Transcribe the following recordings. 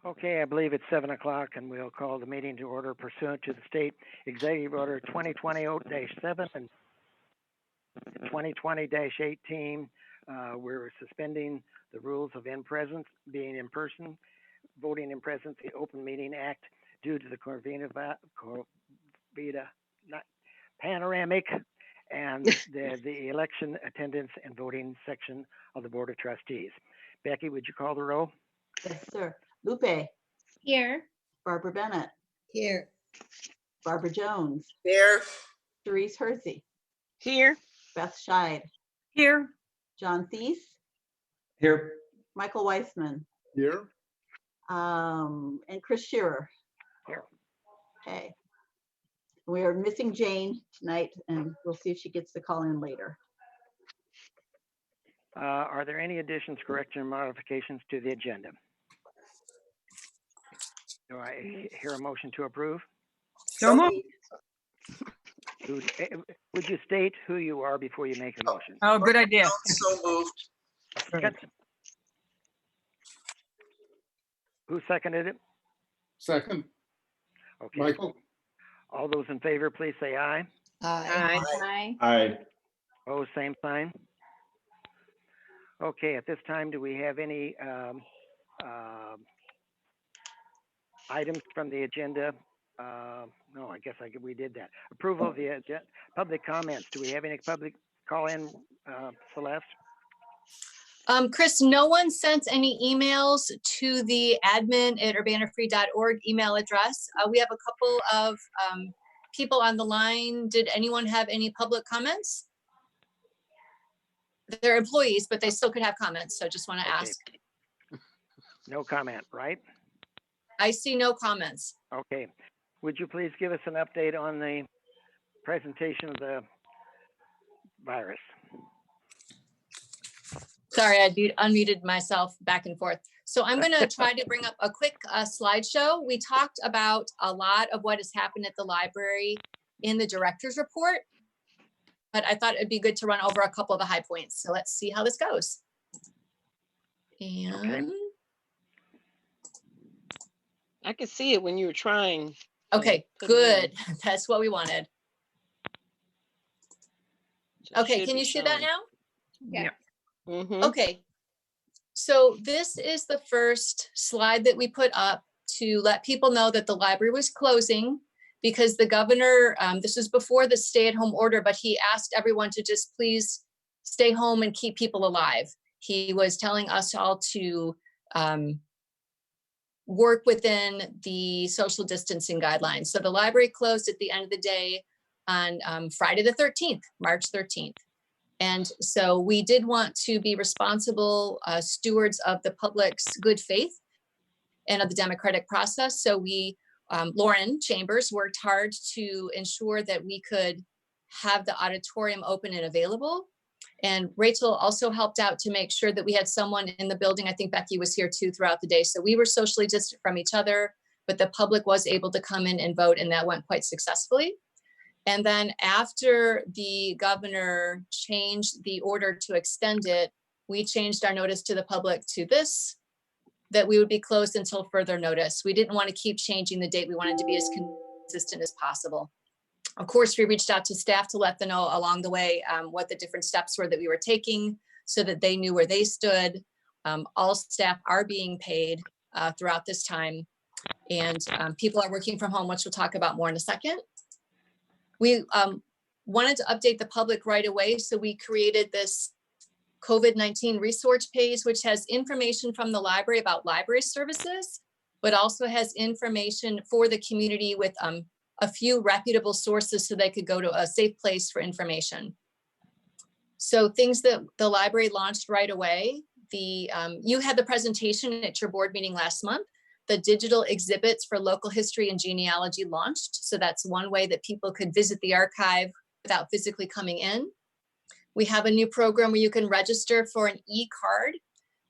Okay, I believe it's 7 o'clock, and we'll call the meeting to order pursuant to the State Executive Order 2020-7 and 2020-18. We're suspending the rules of in-presence, being in person, voting in presence, the Open Meeting Act, due to the panoramic and the election attendance and voting section of the Board of Trustees. Becky, would you call the roll? Yes, sir. Lupe. Here. Barbara Bennett. Here. Barbara Jones. Here. Therese Hersey. Here. Beth Scheid. Here. John Thies. Here. Michael Weissman. Here. And Chris Shearer. Here. Okay. We are missing Jane tonight, and we'll see if she gets to call in later. Are there any additions, corrections, or modifications to the agenda? Do I hear a motion to approve? So moved. Would you state who you are before you make a motion? Oh, good idea. So moved. Second. Who seconded it? Second. Okay. Michael. All those in favor, please say aye. Aye. Aye. Oh, same sign. Okay, at this time, do we have any items from the agenda? No, I guess we did that. Approval of the public comments. Do we have any public call-in, Celeste? Chris, no one sent any emails to the admin@urbanafree.org email address. We have a couple of people on the line. Did anyone have any public comments? They're employees, but they still could have comments. So just want to ask. No comment, right? I see no comments. Okay. Would you please give us an update on the presentation of the virus? Sorry, I unmuted myself back and forth. So I'm going to try to bring up a quick slideshow. We talked about a lot of what has happened at the library in the director's report, but I thought it'd be good to run over a couple of the high points. So let's see how this goes. And Okay. I could see it when you were trying. okay, good. That's what we wanted. Okay, can you see that now? Yeah. Mm-hmm. Okay, so this is the first slide that we put up to let people know that the library was closing because the governor, this is before the stay-at-home order, but he asked everyone to just please stay home and keep people alive. He was telling us all to work within the social distancing guidelines. So the library closed at the end of the day on Friday the 13th, March 13th. And so we did want to be responsible stewards of the public's good faith and of the democratic process. So we, Lauren Chambers, worked hard to ensure that we could have the auditorium open and available. And Rachel also helped out to make sure that we had someone in the building. I think Becky was here too throughout the day. So we were socially distant from each other, but the public was able to come in and vote, and that went quite successfully. And then after the governor changed the order to extend it, we changed our notice to the public to this, that we would be closed until further notice. We didn't want to keep changing the date. We wanted to be as consistent as possible. Of course, we reached out to staff to let them know along the way what the different steps were that we were taking so that they knew where they stood. All staff are being paid throughout this time, and people are working from home, which we'll talk about more in a second. We wanted to update the public right away, so we created this COVID-19 resource page, which has information from the library about library services, but also has information for the community with a few reputable sources so they could go to a safe place for information. So things that the library launched right away, you had the presentation at your board meeting last month. The digital exhibits for local history and genealogy launched. So that's one way that people could visit the archive without physically coming in. We have a new program where you can register for an e-card.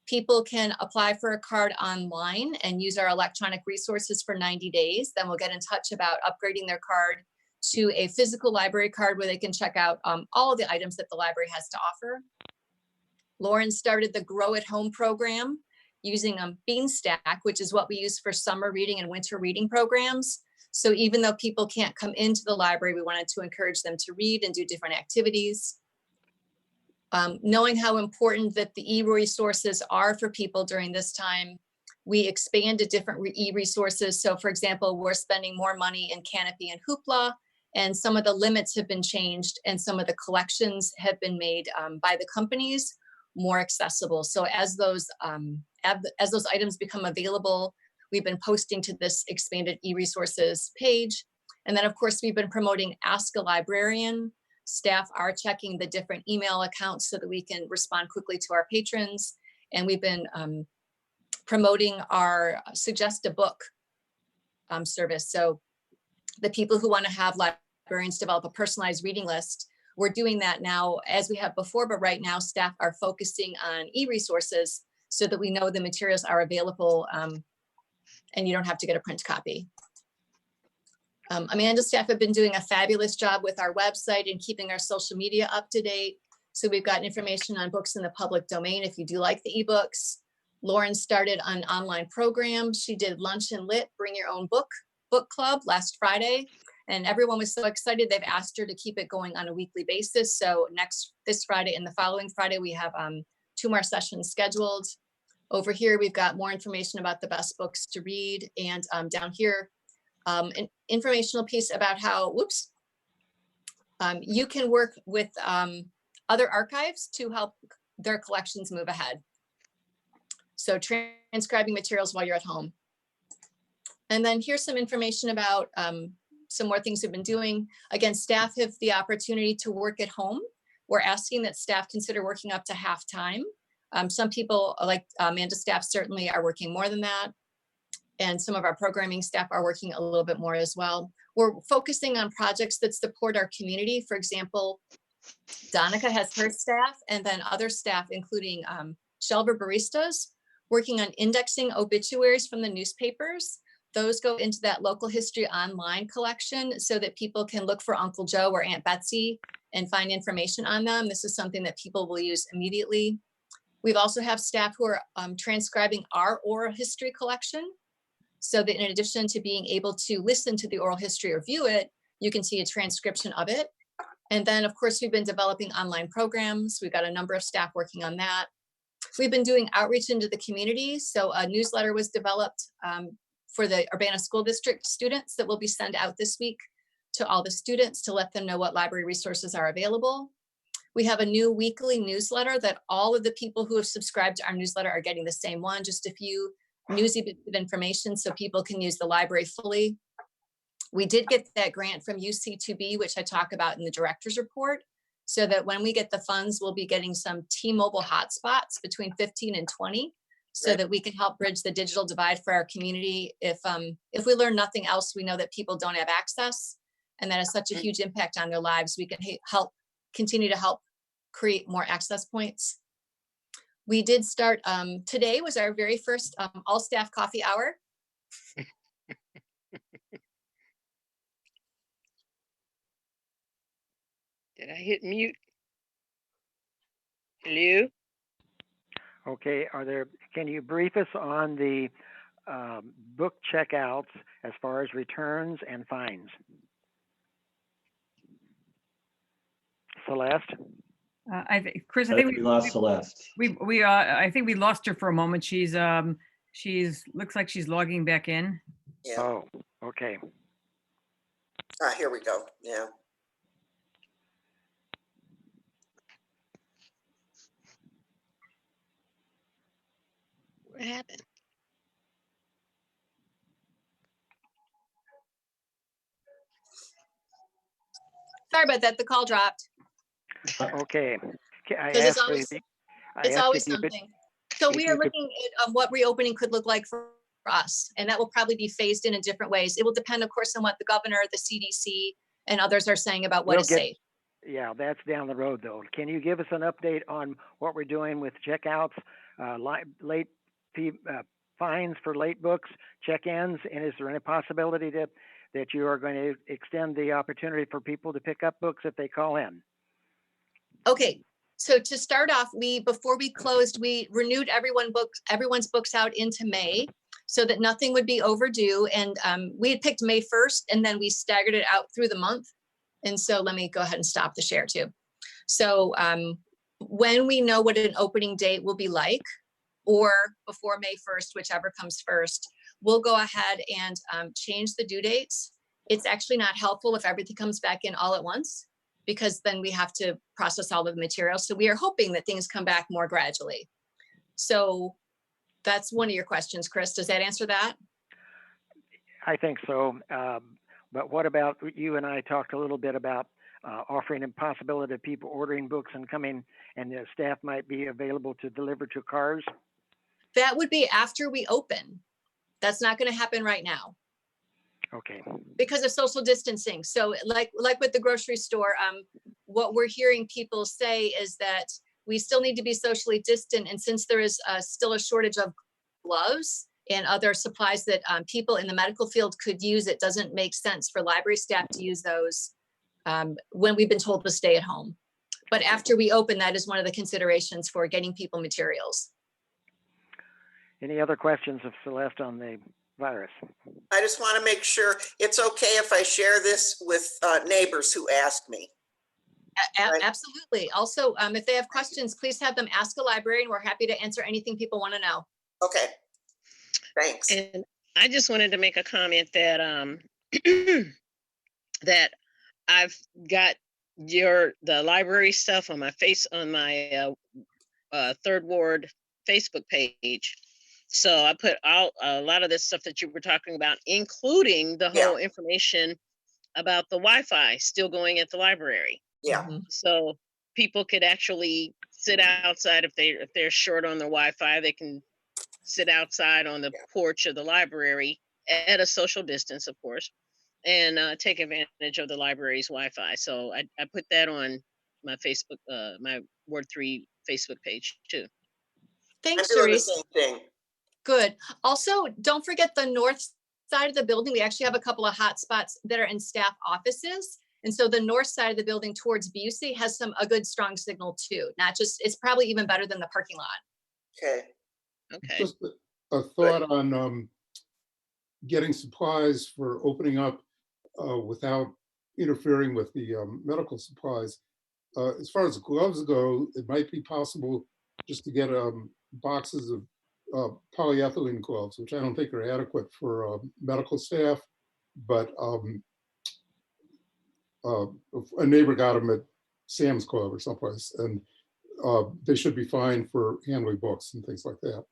People can apply for a card online and use our electronic resources for 90 days. Then we'll get in touch about upgrading their card to a physical library card where they can check out all of the items that the library has to offer. Lauren started the Grow at Home program. using Beanstack, which is what we use for summer reading and winter reading programs. So even though people can't come into the library, we wanted to encourage them to read and do different activities. Knowing how important that the e-resources are for people during this time, we expanded different e-resources. So for example, we're spending more money in Canopy and Hoopla, and some of the limits have been changed and some of the collections have been made by the companies more accessible. So as those items become available, we've been posting to this expanded e-resources page. And then of course, we've been promoting Ask a Librarian. Staff are checking the different email accounts so that we can respond quickly to our patrons. And we've been promoting our Suggest a Book service. So the people who want to have librarians develop a personalized reading list, we're doing that now as we have before, but right now staff are focusing on e-resources so that we know the materials are available and you don't have to get a print copy. Amanda's staff have been doing a fabulous job with our website and keeping our social media up to date. So we've got information on books in the public domain if you do like the ebooks. Lauren started an online program. She did Lunch and Lit, Bring Your Own Book club last Friday. And everyone was so excited. They've asked her to keep it going on a weekly basis. So this Friday and the following Friday, we have 2 more sessions scheduled. Over here, we've got more information about the best books to read. And down here, an informational piece about how, you can work with other archives to help their collections move ahead. So transcribing materials while you're at home. And then here's some information about some more things we've been doing. Again, staff have the opportunity to work at home. We're asking that staff consider working up to half time. Some people, like Amanda's staff, certainly are working more than that. And some of our programming staff are working a little bit more as well. We're focusing on projects that support our community. For example, Donica has her staff and then other staff, including Shelver Baristas, working on indexing obituaries from the newspapers. Those go into that local history online collection so that people can look for Uncle Joe or Aunt Betsy and find information on them. This is something that people will use immediately. We've also have staff who are transcribing our oral history collection so that in addition to being able to listen to the oral history or view it, you can see a transcription of it. And then of course, we've been developing online programs. We've got a number of staff working on that. We've been doing outreach into the community. So a newsletter was developed for the Urbana School District students that will be sent out this week to all the students to let them know what library resources are available. We have a new weekly newsletter that all of the people who have subscribed to our newsletter are getting the same one, just a few newsy bits of information so people can use the library fully. We did get that grant from UC2B, which I talk about in the director's report, so that when we get the funds, we'll be getting some T-Mobile hotspots between 15 and 20, so that we can help bridge the digital divide for our community. If we learn nothing else, we know that people don't have access, and that has such a huge impact on their lives. We can continue to help create more access points. We did start, today was our very first all staff coffee hour. Did I hit mute? Hello? Okay, can you brief us on the book checkouts as far as returns and fines? Celeste? Chris, I I think think we lost Celeste. I think we lost her for a moment. She's looks like she's logging back in. Yeah. Oh, okay. Here we go. Yeah. What happened? Sorry about that, the call dropped. Okay. I Because it's asked always, if it's always you could, something. So if we you are could- looking at what reopening could look like for us, and that will probably be phased in different ways. It will depend, of course, on what the governor, the CDC, and others are saying about what We'll is get- safe. yeah, that's down the road though. Can you give us an update on what we're doing with checkouts, late fee, fines for late books, check-ins, and is there any possibility that you are going to extend the opportunity for people to pick up books if they call in? Okay, So to start off, before we closed, we renewed everyone's books out into May so that nothing would be overdue. And we had picked May 1st, and then we staggered it out through the month. And so let me go ahead and stop the share too. So when we know what an opening date will be like, or before May 1st, whichever comes first, we'll go ahead and change the due dates. It's actually not helpful if everything comes back in all at once, because then we have to process all of the materials. So we are hoping that things come back more gradually. So that's one of your questions, Chris. Does that answer that? I think so. But what about, you and I talked a little bit about offering a possibility of people ordering books and coming, and the staff might be available to deliver to cars. That would be after we open. That's not going to happen right now Okay. because of social distancing. So like with the grocery store, what we're hearing people say is that we still need to be socially distant. And since there is still a shortage of gloves and other supplies that people in the medical field could use, it doesn't make sense for library staff to use those when we've been told to stay at home. But after we open, that is one of the considerations for getting people materials. Any other questions of Celeste on the virus? I just want to make sure it's okay if I share this with neighbors who ask me. Right. Absolutely. Also, if they have questions, please have them ask the librarian. We're happy to answer anything people want to know. Okay. Thanks. And I just wanted to make a comment that that I've got the library stuff on my Third Ward Facebook page. So I put out a lot of this stuff that you were talking about, including the whole information about the Wi-Fi still going at the library. Yeah. Mhm. So people could actually sit outside if they're short on their Wi-Fi. They can sit outside on the porch of the library at a social distance, of course, and take advantage of the library's Wi-Fi. So I put that on my Facebook, my Ward 3 Facebook page too. Thanks, I'm doing the Cerise. same thing. Good. Also, don't forget the north side of the building. We actually have a couple of hot spots that are in staff offices. And so the north side of the building towards Busey has a good strong signal too. Not just, it's probably even better than the parking lot. Okay. Okay. Just a thought on getting supplies for opening up without interfering with the medical supplies. As far as gloves go, it might be possible just to get boxes of polyethylene gloves, which I don't think are adequate for medical staff, but a neighbor got them at Sam's Club or someplace, and they should be fine for handling books and things like that.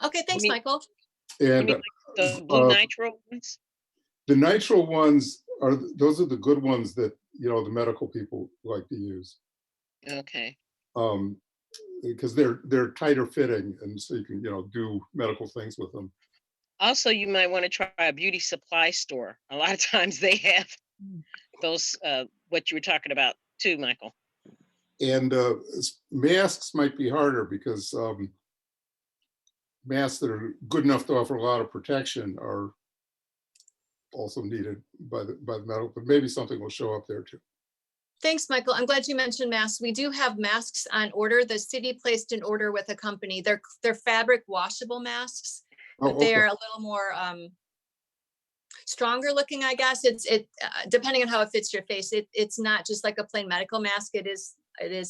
Okay, thanks, mean- Michael. And like the blue nitro ones? the nitro ones those are the good ones that the medical people like to use. Okay. Because they're tighter fitting, and so you can do medical things with them. Also, you might want to try a beauty supply store. A lot of times they have those, what you were talking about too, Michael. And masks might be harder because masks that are good enough to offer a lot of protection are also needed by the medical, but maybe something will show up there too. Thanks, Michael. I'm glad you mentioned masks. We do have masks on order. The city placed an order with a company. They're fabric washable masks, but they are a little more stronger looking, I guess. It depending on how it fits your face. It's not just like a plain medical mask. It is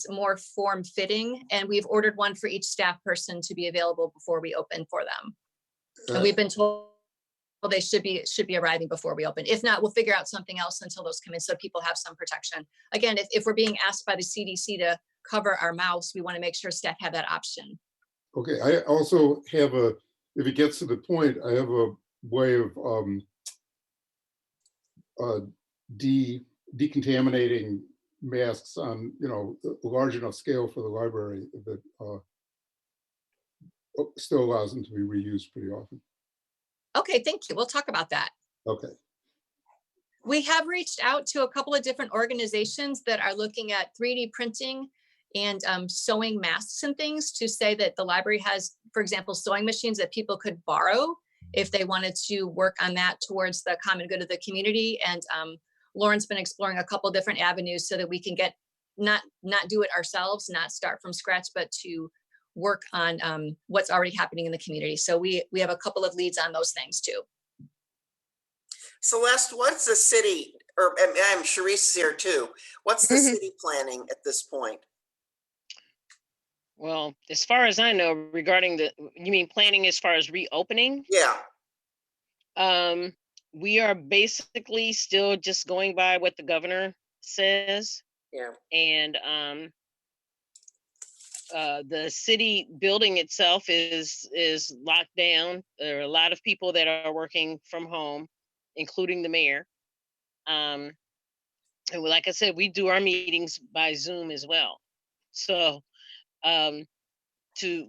more form fitting, and we've ordered one for each staff person to be available before we open for them. And we've been told they should be arriving before we open. If not, we'll figure out something else until those come in so people have some protection. Again, if we're being asked by the CDC to cover our mouths, we want to make sure staff have that option. Okay, I also have if it gets to the point, I have a way of decontaminating masks on a large enough scale for the library that still allows them to be reused pretty often. Okay, thank you. We'll talk about that. Okay. We have reached out to a couple of different organizations that are looking at 3D printing and sewing masks and things, to say that the library has, for example, sewing machines that people could borrow if they wanted to work on that towards the common good of the community. And Lauren's been exploring a couple different avenues so that we can get not do it ourselves, not start from scratch, but to work on what's already happening in the community. So we have a couple of leads on those things too. Celeste, what's the city, or I'm Sharice here too. What's the city planning at this point? Well, as far as I know, regarding you mean planning as far as reopening? Yeah. We are basically still just going by what the governor says. Yeah. And the city building itself is locked down. There are a lot of people that are working from home, including the mayor. And like I said, we do our meetings by Zoom as well. So to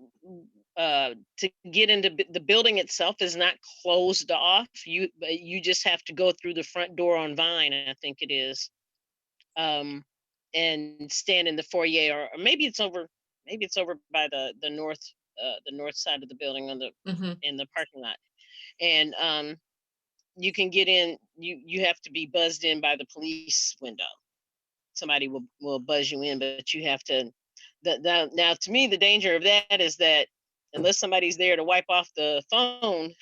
get into the building itself is not closed off. You just have to go through the front door on Vine, I think it is, and stand in the foyer, or maybe it's over by the north side of the building on the in the parking lot, and you can get in. You have to be buzzed in by the police window. Somebody will buzz you in, but you have to. Now, to me, the danger of that is that unless somebody's there to wipe off the phone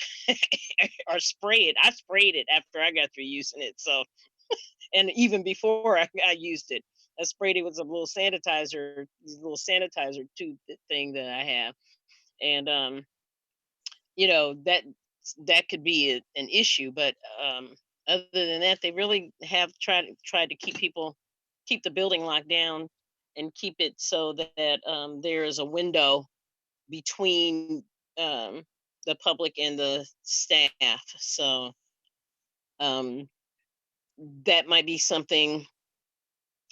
or spray it. I sprayed it after I got through using it. So, and even before I used it, I sprayed it with a little sanitizer tube thing that I have. And, you know, that could be an issue. But other than that, they really have tried to keep the building locked down and keep it so that there is a window between the public and the staff. So that might be something,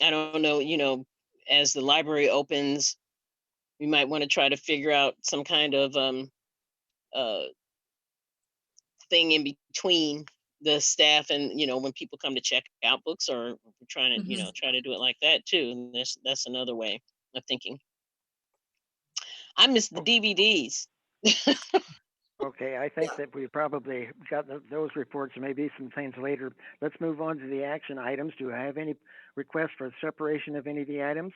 I don't know, you know, as the library opens, we might want to try to figure out some kind of thing in between the staff and, you know, when people come to check out books, or we're trying to, you know, try to do it like that too. And that's another way of thinking. I miss the DVDs. Okay, I think that we probably got those reports, maybe some things later. Let's move on to the action items. Do I have any requests for separation of any of the items?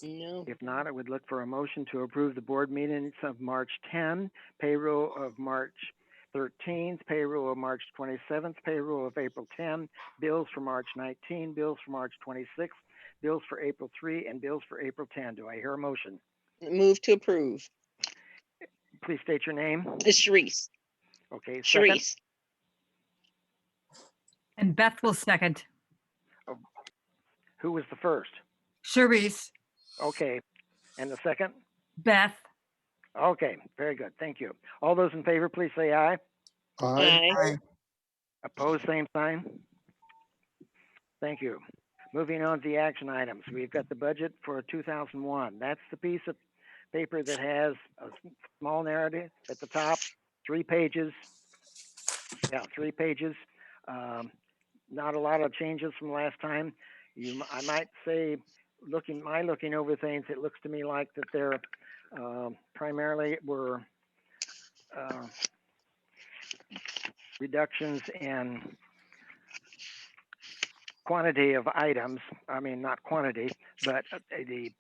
No. If not, I would look for a motion to approve the board meetings of March 10, payroll of March 13th, payroll of March 27th, payroll of April 10, bills for March 19, bills for March 26th, bills for April 3, and bills for April 10. Do I hear a motion? Move to approve. Please state your name. It's Sharice. Okay, second. Sharice. And Beth will second. Who was the first? Sharice, Okay, and the second? Beth, Okay, very good. Thank you. All those in favor, please say aye. Aye. Aye. Opposed, same sign. Thank you. Moving on to the action items. We've got the budget for 2001. That's the piece of paper that has a small narrative at the top, 3 pages. Yeah, 3 pages. Not a lot of changes from last time. I might say, looking over things, it looks to me like that there primarily were reductions in quantity of items. I mean, not quantity, but the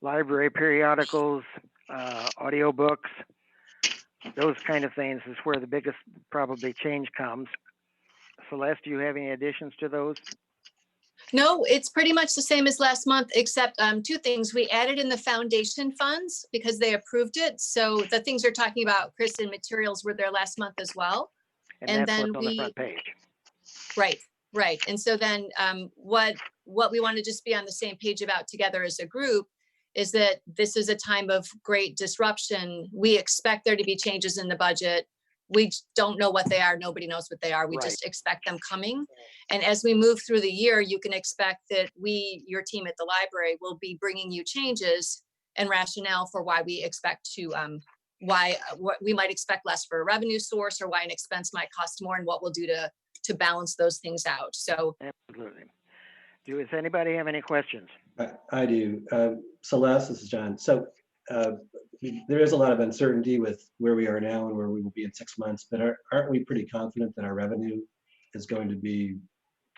library periodicals, audiobooks, those kind of things is where the biggest probably change comes. Celeste, do you have any additions to those? No, it's pretty much the same as last month, except 2 things. We added in the foundation funds because they approved it. So the things you're talking about, Chris, and materials were there last month as well. And that's what's on the front page. Right. And so then what we want to just be on the same page about together as a group is that this is a time of great disruption. We expect there to be changes in the budget. We don't know what they are. Nobody knows what they are. We just expect them coming. And as we move through the year, you can expect that your team at the library, will be bringing you changes and rationale for why we expect to, what we might expect less for a revenue source, or why an expense might cost more, and what we'll do to balance those things out. So absolutely. Does anybody have any questions? I do. Celeste, this is John. So there is a lot of uncertainty with where we are now and where we will be in 6 months, but aren't we pretty confident that our revenue is going to be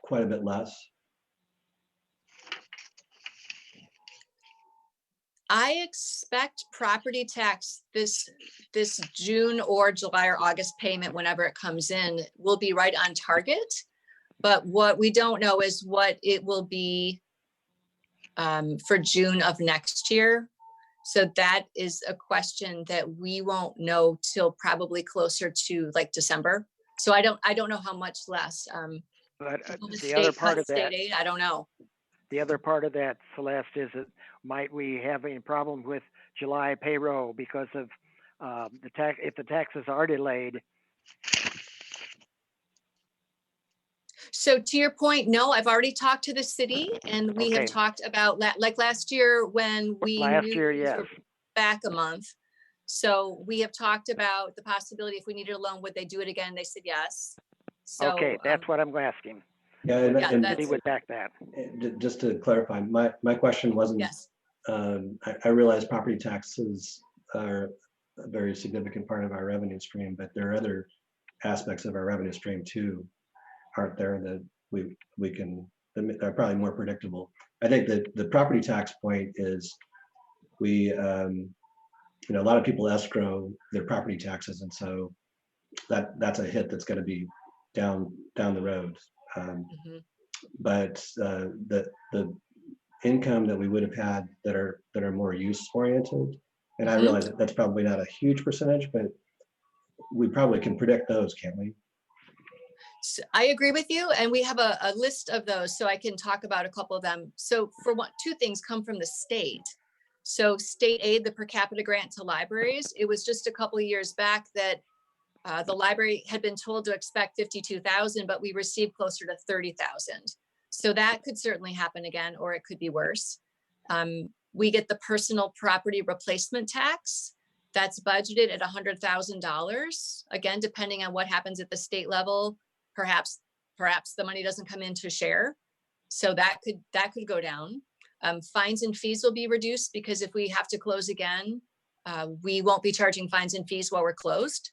quite a bit less? I expect property tax this June or July or August payment, whenever it comes in, will be right on target. But what we don't know is what it will be for June of next year. So that is a question that we won't know till probably closer to like December. So I don't know how much less. But Will the the other state part cut of that, state aid? I don't know. the other part of that, Celeste, is that might we have any problem with July payroll because of the tax, if the taxes are delayed? So to your point, no, I've already talked to the city and we have Okay. talked about like last year when we Last knew year, things yes. were back a month. So we have talked about the possibility if we needed a loan, would they do it again? They said yes. So Okay, that's what I'm asking. Yeah, and, Yeah, and City that's- would back that. just to clarify, my question wasn't, yes. I realize property taxes are a very significant part of our revenue stream, but there are other aspects of our revenue stream too, aren't there, that we can, that are probably more predictable. I think that the property tax point is we, you know, a lot of people escrow their property taxes, and so that's a hit that's going to be down the road. Mhm. But the income that we would have had that are more use oriented, and I Mhm. realize that that's probably not a huge percentage, but we probably can predict those, can't we? So I agree with you, and we have a list of those, so I can talk about a couple of them. So for one, two things come from the state. So state aid, the per capita grant to libraries, it was just a couple of years back that the library had been told to expect 52,000, but we received closer to 30,000. So that could certainly happen again, or it could be worse. We get the personal property replacement tax. That's budgeted at $100,000. Again, depending on what happens at the state level, perhaps the money doesn't come in to share. So that could go down. Fines and fees will be reduced because if we have to close again, we won't be charging fines and fees while we're closed.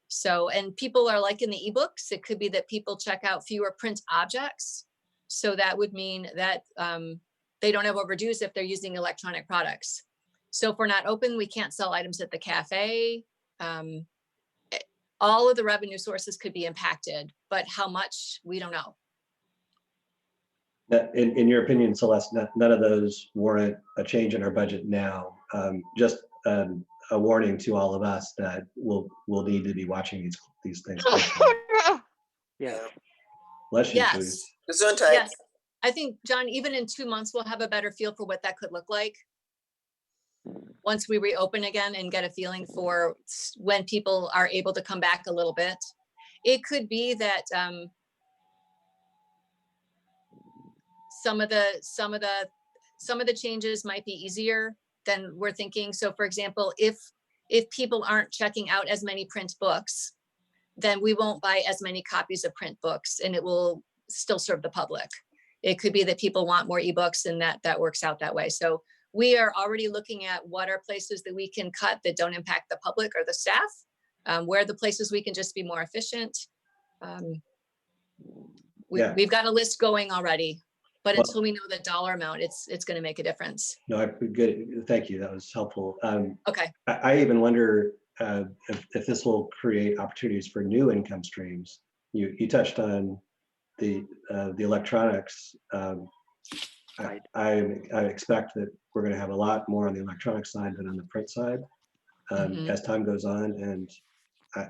So, and people are liking the ebooks. It could be that people check out fewer print objects. So that would mean that they don't have overdues if they're using electronic products. So if we're not open, we can't sell items at the cafe. All of the revenue sources could be impacted, but how much, we don't know. In your opinion, Celeste, none of those warrant a change in our budget now. Just a warning to all of us that we'll need to be watching these things. Yes. Bless you, Yes. please. Gesundheit. Yes. I think, John, even in 2 months, we'll have a better feel for what that could look like. Once we reopen again and get a feeling for when people are able to come back a little bit. It could be that some of the changes might be easier than we're thinking. So for example, if people aren't checking out as many print books, then we won't buy as many copies of print books and it will still serve the public. It could be that people want more ebooks and that works out that way. So we are already looking at what are places that we can cut that don't impact the public or the staff, where are the places we can just be more efficient. We've got a list going already, but Well, until we know the dollar amount, it's going to make a difference. No, good. Thank you. That was helpful. Okay. I even wonder if this will create opportunities for new income streams. You touched on the electronics. I expect that we're going to have a lot more on the electronic side than on the print side as time goes on. And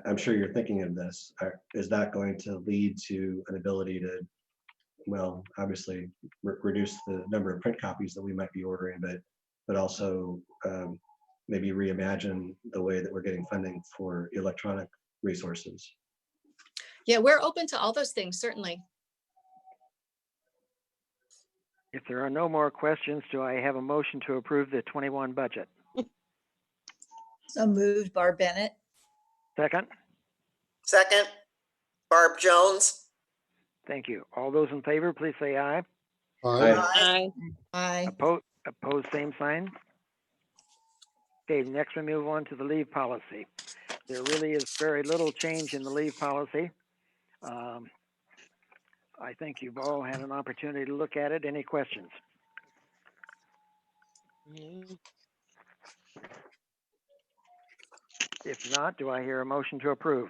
I'm sure you're thinking of this. Is that going to lead to an ability to, well, obviously reduce the number of print copies that we might be ordering, but also maybe reimagine the way that we're getting funding for electronic resources? Yeah, we're open to all those things, certainly. If there are no more questions, do I have a motion to approve the 21 budget? So moved, Barb Bennett. Second? Second, Barb Jones. Thank you. All those in favor, please say aye. Aye. Aye. Opposed, same sign. Okay, next we move on to the leave policy. There really is very little change in the leave policy. I think you've all had an opportunity to look at it. Any questions? Mhm. If not, do I hear a motion to approve?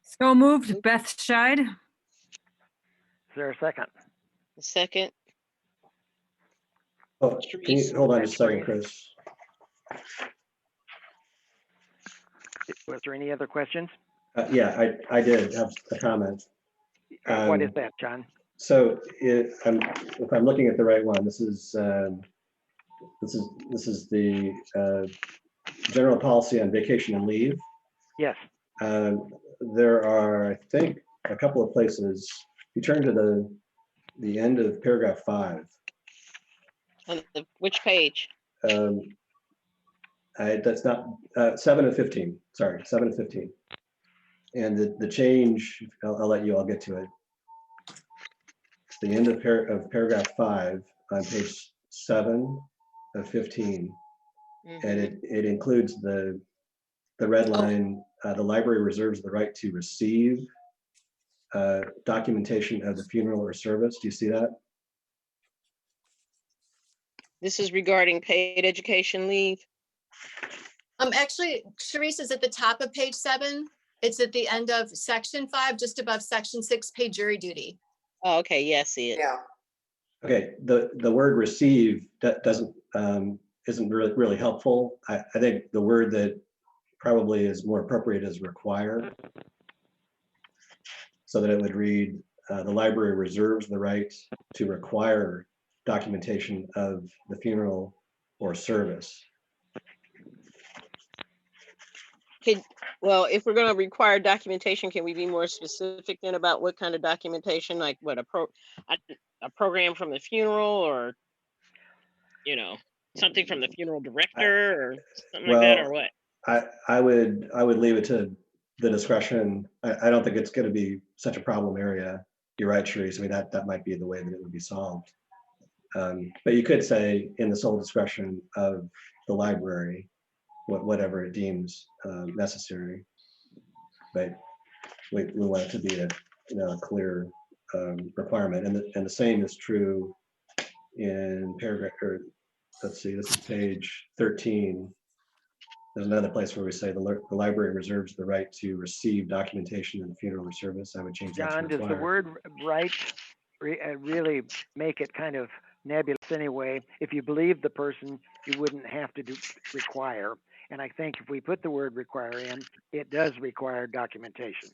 So moved, Beth Scheid. Is there a second? Second, Oh, can you hold on just a second, Chris? Was there any other questions? Yeah, I did have a comment. What is Um, that, John? So if I'm looking at the right one, this is the general policy on vacation and leave. Yes. There are, I think, a couple of places. You turn to the end of paragraph 5. on which page? That's not 7 and 15. Sorry, 7 and 15. And the change, I'll let you all get to it. It's the end of paragraph 5 on page 7 of 15. And Mhm. it includes the red line, the library reserves the right to receive documentation of the funeral or service. Do you see that? This is regarding paid education leave. Actually, Sharice is at the top of page 7. It's at the end of section 5, just above section 6, paid jury duty. Oh, okay, yeah, I see it. Yeah, Okay, the word receive doesn't isn't really helpful. I think the word that probably is more appropriate is require, so that it would read, the library reserves the right to require documentation of the funeral or service. Well, if we're gonna require documentation, can we be more specific then about what kind of documentation, like what a program from the funeral, or, you know, something from the funeral director or something like that, or what? I would leave it to the discretion. I don't think it's going to be such a problem area. You're right, Sharice. I mean, that might be the way that it would be solved. But you could say in the sole discretion of the library, whatever it deems necessary. But we want it to be a clear requirement, and the same is true in paragraph. Or let's see, this is page 13. There's another place where we say the library reserves the right to receive documentation in the funeral or service. I would change that to John, does the require. word right really make it kind of nebulous anyway? If you believe the person, you wouldn't have to require. And I think if we put the word require in, it does require documentation.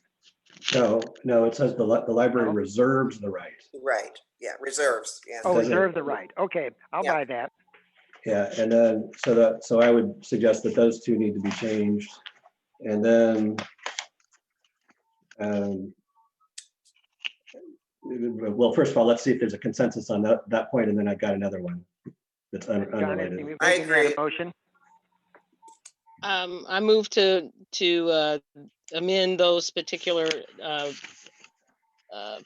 No, it says the library No? reserves the right. right. Yeah, reserves. Yeah. Oh, doesn't- reserve the right. Okay, I'll Yeah. buy that. Yeah, and then so I would suggest that those two need to be changed, and then well, first of all, let's see if there's a consensus on that point, and then I've got another one that's John, is unrelated. he I making that agree. a motion? I move to amend those particular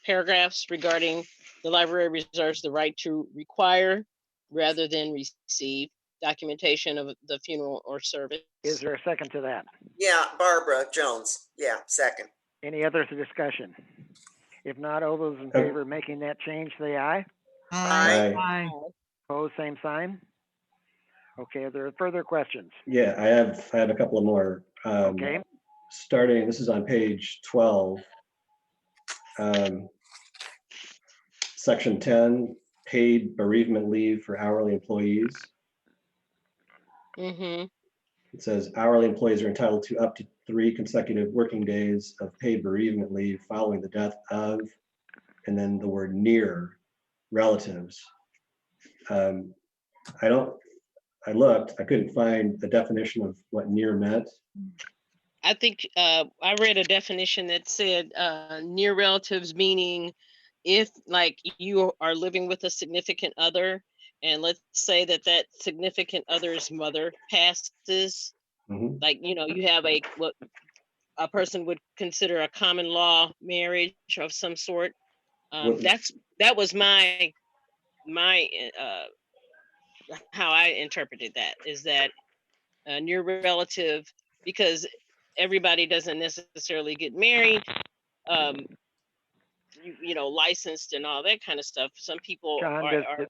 paragraphs regarding the library reserves the right to require rather than receive documentation of the funeral or service. Is there a second to that? Yeah, Barbara Jones. Yeah, second. Any other discussion? If not, all those in favor of making that change, say aye. Aye. Aye. Aye. Opposed, same sign. Okay, are there further questions? Yeah, I have a couple of more. Okay, Starting, this is on page 12. Section 10, paid bereavement leave for hourly employees. Mm-hmm. It says hourly employees are entitled to up to 3 consecutive working days of paid bereavement leave following the death of, and then the word near relatives. I looked, I couldn't find the definition of what near meant. I think I read a definition that said near relatives, meaning if like you are living with a significant other, and let's say that significant other's mother passes, Mhm. like, you know, you have what a person would consider a common law marriage of some sort. That was my how I interpreted that, is that a near relative, because everybody doesn't necessarily get married. licensed and all that kind of stuff. Some people John, are does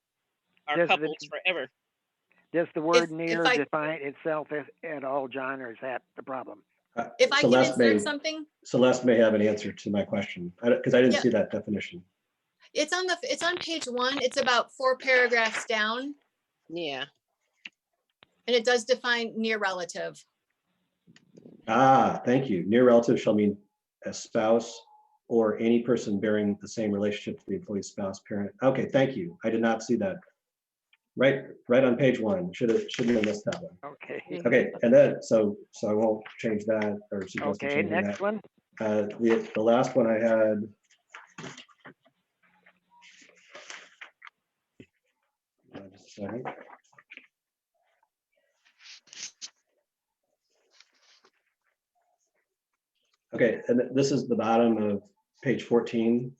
the- couples forever. does the word If near I- define itself at all, John, or is that the problem? If I can Celeste insert may, something, Celeste may have an answer to my question, because I didn't Yeah. see that definition. it's on page 1. It's about 4 paragraphs down, Yeah. and it does define near relative. Ah, thank you. Near relative shall mean a spouse or any person bearing the same relationship to the employee's spouse, parent. Okay, thank you. I did not see that. Right on page 1. Shouldn't have missed that one. Okay. Okay, and then, so I won't change that or suggest Okay, changing next that. one. The last one I had. Just a second. Okay, and this is the bottom of page 14,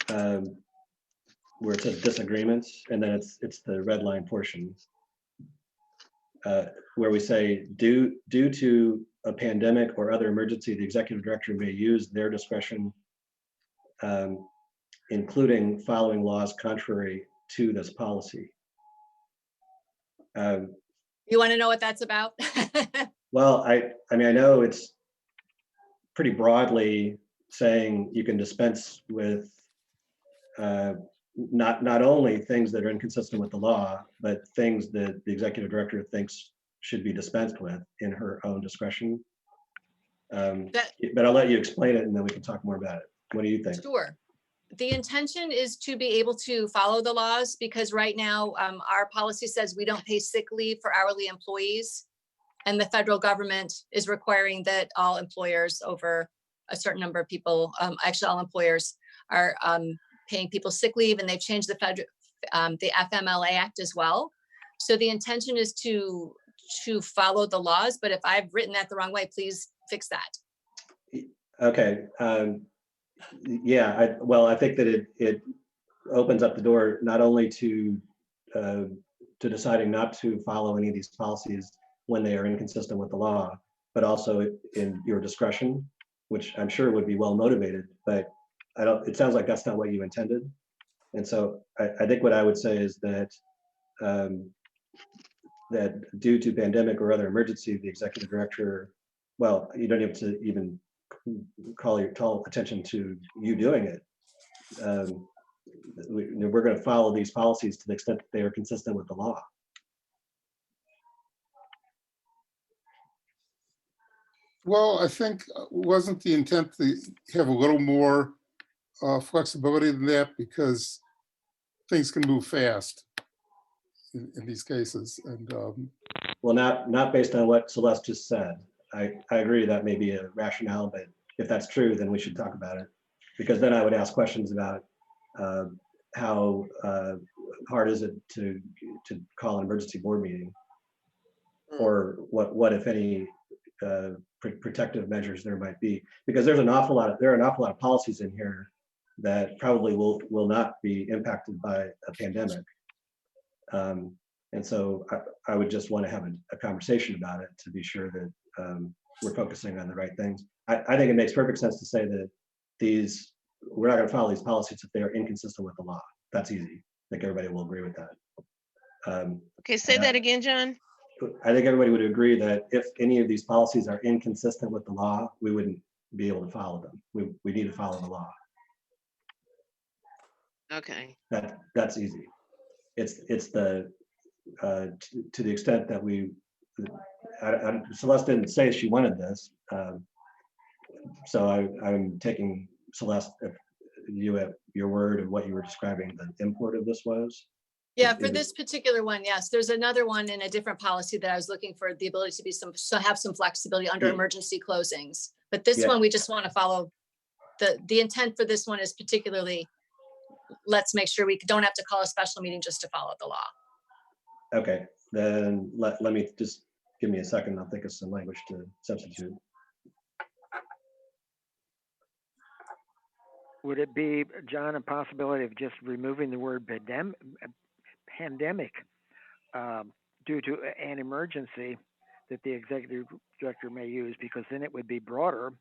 where it says disagreements, and then it's the red line portion, where we say due to a pandemic or other emergency, the executive director may use their discretion, including following laws contrary to this policy. You want to know what that's about? Well, I mean, I know it's pretty broadly saying you can dispense with not only things that are inconsistent with the law, but things that the executive director thinks should be dispensed with in her own discretion. But I'll let you explain it and then we can talk more about it. What do you think? Sure. The intention is to be able to follow the laws, because right now our policy says we don't pay sick leave for hourly employees. And the federal government is requiring that all employers over a certain number of people, actually all employers are paying people sick leave, and they've changed the FMLA Act as well. So the intention is to follow the laws, but if I've written that the wrong way, please fix that. Okay. Yeah, I think that it opens up the door not only to deciding not to follow any of these policies when they are inconsistent with the law, but also in your discretion, which I'm sure would be well motivated, but it sounds like that's not what you intended. And so I think what I would say is that that due to pandemic or other emergency, the executive director, well, you don't have to even call attention to you doing it. We're going to follow these policies to the extent that they are consistent with the law. Well, I think wasn't the intent to have a little more flexibility than that, because things can move fast in these cases. And well, not based on what Celeste just said. I agree that may be a rationale, but if that's true, then we should talk about it, because then I would ask questions about how hard is it to call an emergency board meeting, or what if any protective measures there might be, because there are an awful lot of policies in here that probably will not be impacted by a pandemic. And so I would just want to have a conversation about it to be sure that we're focusing on the right things. I think it makes perfect sense to say that we're not going to follow these policies if they are inconsistent with the law. That's easy. I think everybody will agree with that. Okay, say that again, John. I think everybody would agree that if any of these policies are inconsistent with the law, we wouldn't be able to follow them. We need to follow the law. Okay. That's easy. It's the to the extent that Celeste didn't say she wanted this, so I'm taking Celeste, you have your word of what you were describing the import of this was. Yeah, for this particular one, yes. There's another one in a different policy that I was looking for the ability to be have some flexibility under emergency closings. But this one, we just want to follow the intent for this one is particularly, let's make sure we don't have to call a special meeting just to follow the law. Okay, then let me just give me a second. I'll think of some language to substitute. would it be, John, a possibility of just removing the word pandemic due to an emergency that the executive director may use, because then it would be broader?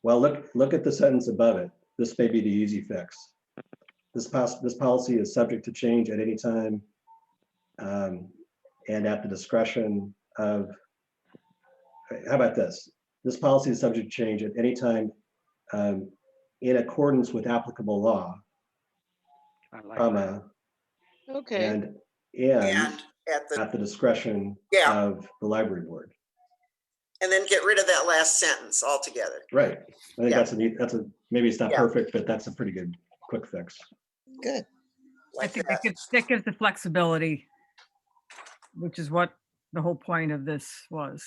Well, look at the sentence above it. This may be the easy fix. This policy is subject to change at any time and at the discretion of, how about this? This policy is subject to change at any time in accordance with applicable law, I like that. comma, Okay. and And at the discretion Yeah. of the library board. and then get rid of that last sentence altogether. Right. I think Yeah. that's a, maybe it's not Yeah. perfect, but that's a pretty good quick fix. Good. I Like think that. that gives the flexibility, which is what the whole point of this was.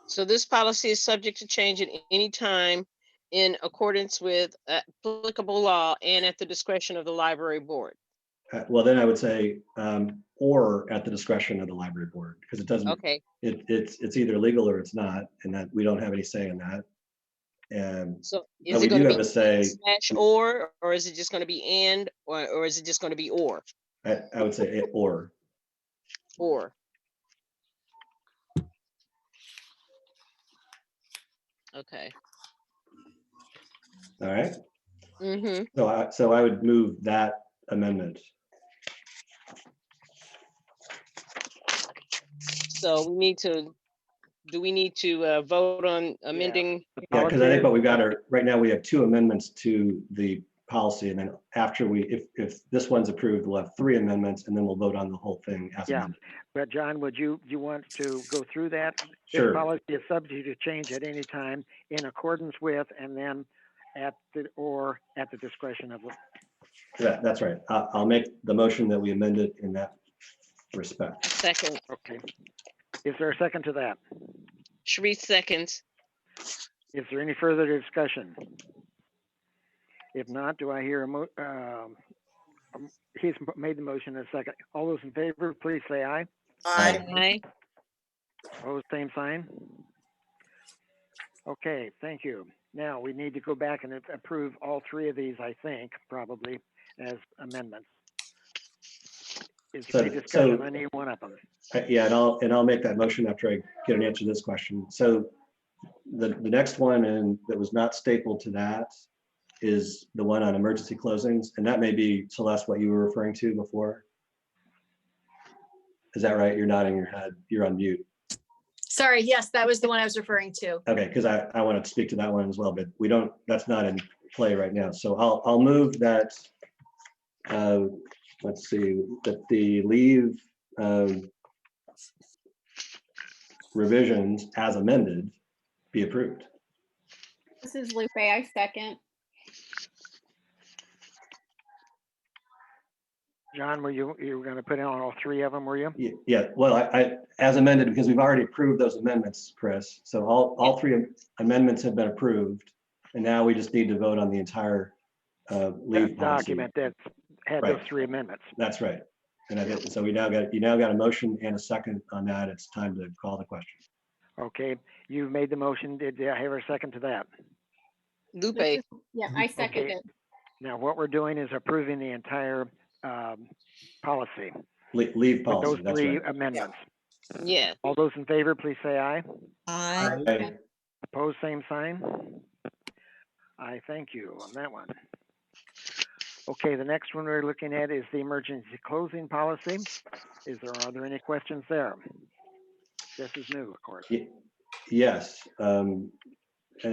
So this policy is subject to change at any time in accordance with applicable law and at the discretion of the library board. Well, then I would say, or at the discretion of the library board, because it doesn't, Okay, it's either legal or it's not, and that we don't have any say in that. And so But is we it going do to have be a say. slash or is it just going to be and, or is it just going to be or? I would say it or. Or. Okay. All right. Mm-hmm. So I would move that amendment. So we need to, do we need to vote on amending? Yeah, because I think what we've got are, right now we have 2 amendments to the policy, and then after if this one's approved, we'll have 3 amendments, and then we'll vote on the whole thing as Yeah. amended. But John, you want to go through that? This Sure. policy is subject to change at any time in accordance with, and then at the discretion of the. That's right. I'll make the motion that we amend it in that respect. Second, Okay. Is there a second to that? Sharice seconds. Is there any further discussion? If not, do I hear he's made the motion in a second. All those in favor, please say aye. Aye. Aye. Opposed, same sign. Okay, thank you. Now we need to go back and approve all 3 of these, I think, probably as amendments. Is there any discussion on any one of them? Yeah, and I'll make that motion after I get an answer to this question. So the next one, and that was not stapled to that, is the one on emergency closings, and that may be, Celeste, what you were referring to before. Is that right? You're nodding your head. You're on mute. Sorry, yes, that was the one I was referring to. Okay, because I want to speak to that one as well, but we don't, that's not in play right now. So I'll move that, let's see, that the leave revisions as amended be approved. This is Lupe, I second. John, were you were going to put in on all 3 of them, were you? Yeah, well, I as amended, because we've already approved those amendments, Chris. So all 3 amendments have been approved, and now we just need to vote on the entire leave policy. Document that had Right. those 3 amendments. That's right. And I did, so you now got a motion and a second on that. It's time to call the question. Okay, you made the motion. Did I have a second to that? Lupe. Yeah, I second Okay. it. Now, what we're doing is approving the entire policy Leave with policy, those that's 3 right. amendments. Yeah. All those in favor, please say aye. Aye. Aye. Opposed, same sign. I thank you on that one. Okay, the next one we're looking at is the emergency closing policy. Are there any questions there? This is new, of course. Yes. And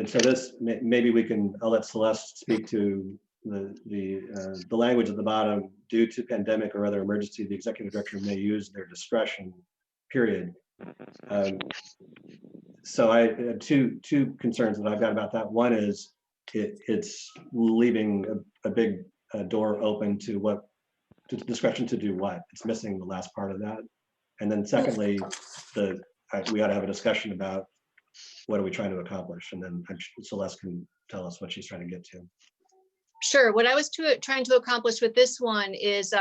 so this, maybe I'll let Celeste speak to the language at the bottom. Due to pandemic or other emergency, the executive director may use their discretion, period. So I have two concerns that I've got about that. One is it's leaving a big door open to discretion to do what. It's missing the last part of that. And then secondly, we ought to have a discussion about what are we trying to accomplish, and then Celeste can tell us what she's trying to get to. Sure. What I was trying to accomplish with this one is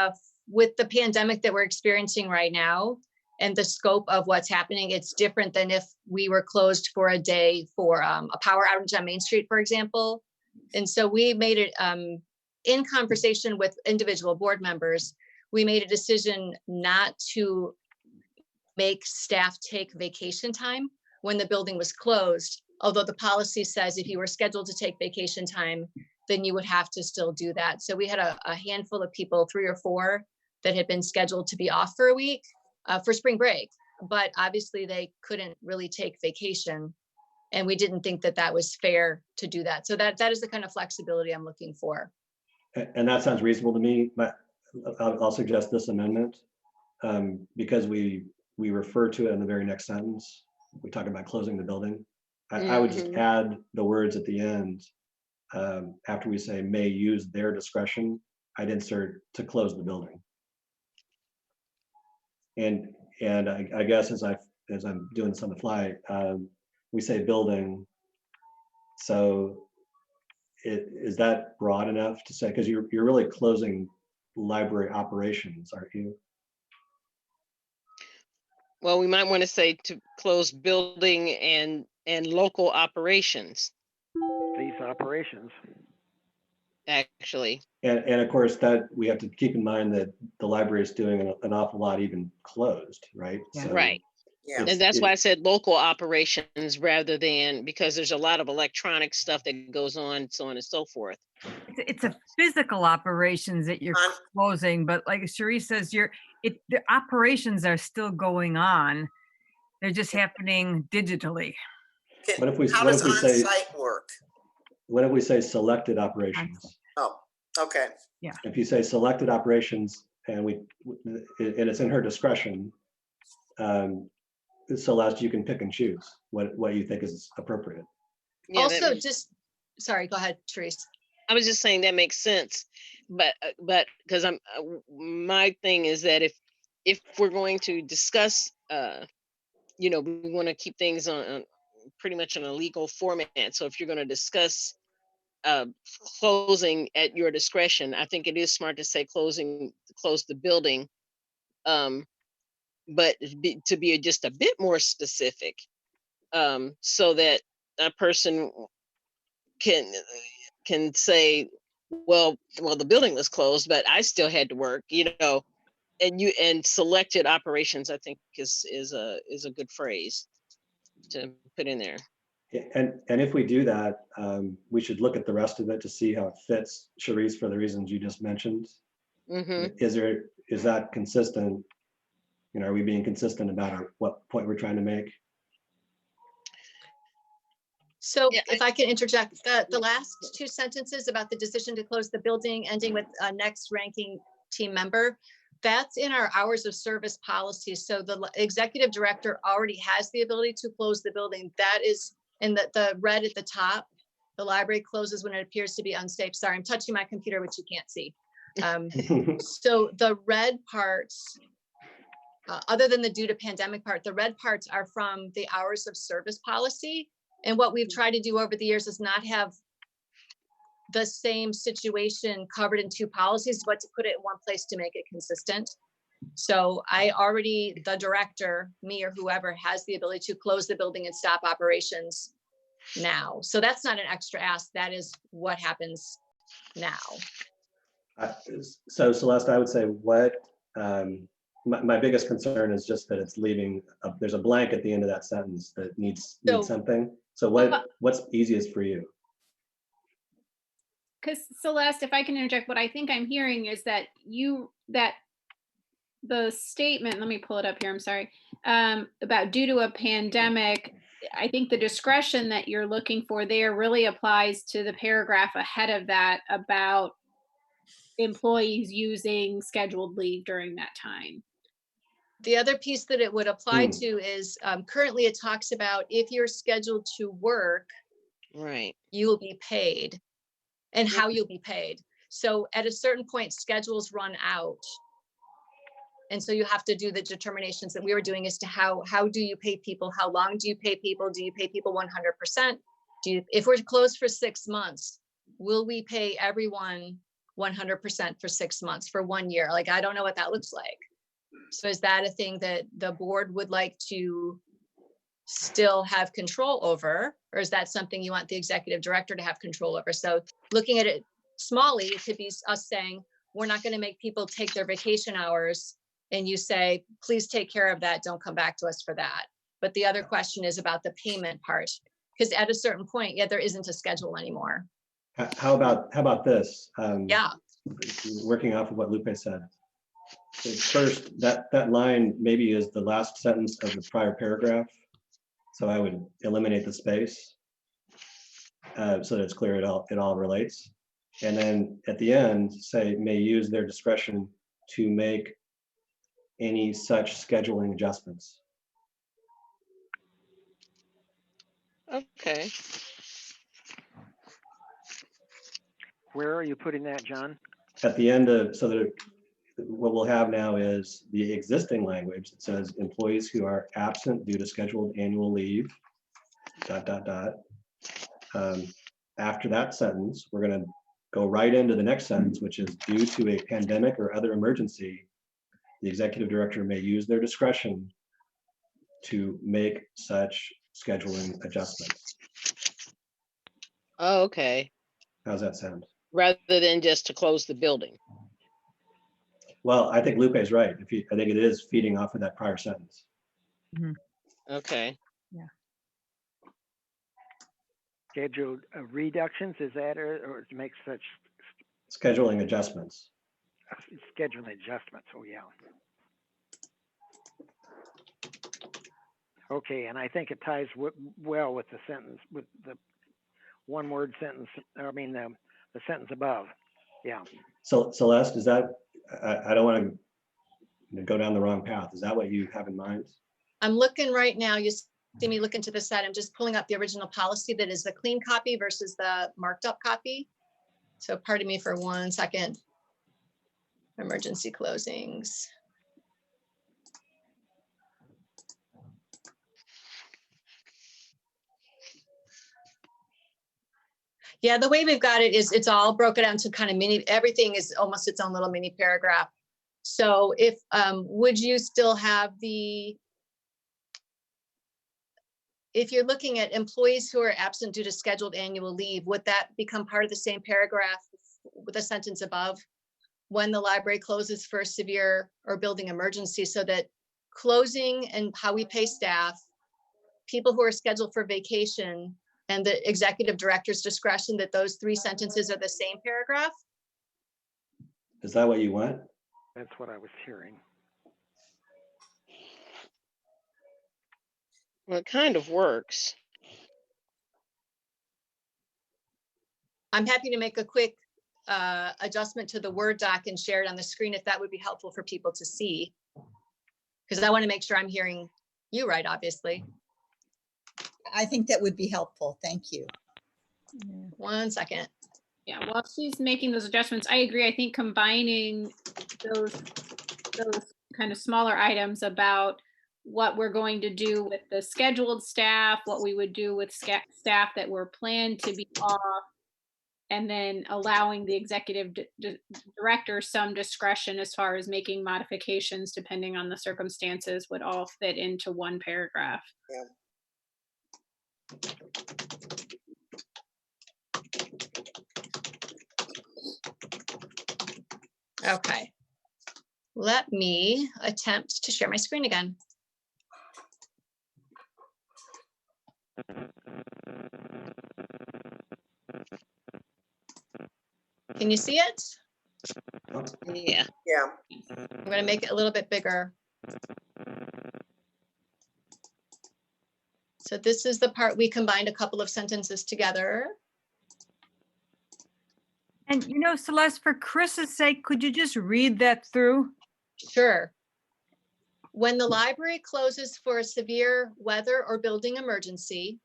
with the pandemic that we're experiencing right now and the scope of what's happening, it's different than if we were closed for a day for a power outage on Main Street, for example. And so we made it in conversation with individual board members, we made a decision not to make staff take vacation time when the building was closed. Although the policy says if you were scheduled to take vacation time, then you would have to still do that. So we had a handful of people, 3 or 4, that had been scheduled to be off for a week for spring break, but obviously they couldn't really take vacation. And we didn't think that that was fair to do that. So that is the kind of flexibility I'm looking for. And that sounds reasonable to me, but I'll suggest this amendment because we refer to it in the very next sentence. We talk about closing the building. I would just add the words at the end after we say may use their discretion. I'd insert to close the building. And I guess as I'm doing this on the fly, we say building. So is that broad enough to say, because you're really closing library operations, aren't you? Well, we might want to say to close building and local operations, These operations. actually. And of course that we have to keep in mind that the library is doing an awful lot even closed, right? Yeah. So Right. Yeah. And that's why I said local operations rather than, because there's a lot of electronic stuff that goes on, so on and so forth. It's a physical operations that you're Um, closing, but like Cherie says, the operations are still going on. They're just happening digitally. What if we How what does if we say on-site work? what if we say selected operations? Oh, okay. If you say selected operations and it's in her discretion, Celeste, you can pick and choose what you think is appropriate. Yeah, that Also, makes- sorry, go ahead, Therese. I was just saying that makes sense, but because my thing is that if we're going to discuss, we want to keep things on pretty much in a legal format. So if you're going to discuss closing at your discretion, I think it is smart to say close the building, but to be just a bit more specific, so that a person can say, well, the building was closed, but I still had to work, and selected operations, I think is a good phrase to put in there. And if we do that, we should look at the rest of it to see how it fits, Charisse, for the reasons you just mentioned. Is that consistent? Are we being consistent about what point we're trying to make? So Yeah, if I can interject, the last 2 sentences about the decision to close the building, ending with next ranking team member, that's in our hours of service policy. So the executive director already has the ability to close the building. That is in the red at the top. The library closes when it appears to be unsafe. Sorry, I'm touching my computer, which you can't see. So the red parts, other than the due to pandemic part, the red parts are from the hours of service policy. And what we've tried to do over the years is not have the same situation covered in 2 policies, but to put it in one place to make it consistent. So the director, me or whoever, has the ability to close the building and stop operations now. So that's not an extra ask. That is what happens now. So Celeste, I would say my biggest concern is just that it's leaving, there's a blank at the end of that sentence that needs something. So what's easiest for you? Because Celeste, if I can interject, what I think I'm hearing is that the statement, let me pull it up here, I'm sorry, about due to a pandemic, I think the discretion that you're looking for there really applies to the paragraph ahead of that about employees using scheduled leave during that time. The other piece that it would apply to is currently it talks about if you're scheduled to work, Right, you will be paid and how you'll be paid. So at a certain point, schedules run out. And so you have to do the determinations that we were doing as to how do you pay people? How long do you pay people? Do you pay people 100%? If we're closed for 6 months, will we pay everyone 100% for 6 months, for 1 year? Like, I don't know what that looks like. So is that a thing that the board would like to still have control over? Or is that something you want the executive director to have control over? So looking at it smallly, it could be us saying, we're not going to make people take their vacation hours. And you say, please take care of that. Don't come back to us for that. But the other question is about the payment part, because at a certain point, yeah, there isn't a schedule anymore. How about this? Yeah, Working off of what Lupe said. First, that line maybe is the last sentence of the prior paragraph. So I would eliminate the space so that it's clear it all relates. And then at the end, say may use their discretion to make any such scheduling adjustments. Okay. Where are you putting that, John? At the end of, so that what we'll have now is the existing language that says employees who are absent due to scheduled annual leave, ... After that sentence, we're going to go right into the next sentence, which is due to a pandemic or other emergency, the executive director may use their discretion to make such scheduling adjustments. Oh, okay. How's that sound? Rather than just to close the building. Well, I think Lupe's right. I think it is feeding off of that prior sentence. Okay. Scheduled reductions, is that, or to make such Scheduling adjustments. scheduling adjustments? Oh, yeah. Okay, and I think it ties well with the sentence, with the one-word sentence, I mean, the sentence above. Yeah. So Celeste, is that, I don't want to go down the wrong path. Is that what you have in mind? I'm looking right now. You see me looking to the side. I'm just pulling up the original policy that is the clean copy versus the marked up copy. So pardon me for 1 second. Emergency closings. Yeah, the way we've got it is it's all broken down to kind of mini, everything is almost its own little mini paragraph. So if, would you still have if you're looking at employees who are absent due to scheduled annual leave, would that become part of the same paragraph with a sentence above? When the library closes for a severe or building emergency, so that closing and how we pay staff, people who are scheduled for vacation, and the executive director's discretion, that those 3 sentences are the same paragraph? Is that what you want? That's what I was hearing. Well, it kind of works. I'm happy to make a quick adjustment to the Word doc and share it on the screen if that would be helpful for people to see. Because I want to make sure I'm hearing you right, obviously. I think that would be helpful. Thank you. 1 second. Yeah, while she's making those adjustments, I agree. I think combining those kind of smaller items about what we're going to do with the scheduled staff, what we would do with staff that were planned to be off, and then allowing the executive director some discretion as far as making modifications depending on the circumstances would all fit into one paragraph. Yeah. Okay. Let me attempt to share my screen again. Can you see it? Yeah. Yeah. I'm going to make it a little bit bigger. So this is the part we combined a couple of sentences together. And you know, Celeste, for Chris's sake, could you just read that through? Sure. When the library closes for a severe weather or building emergency,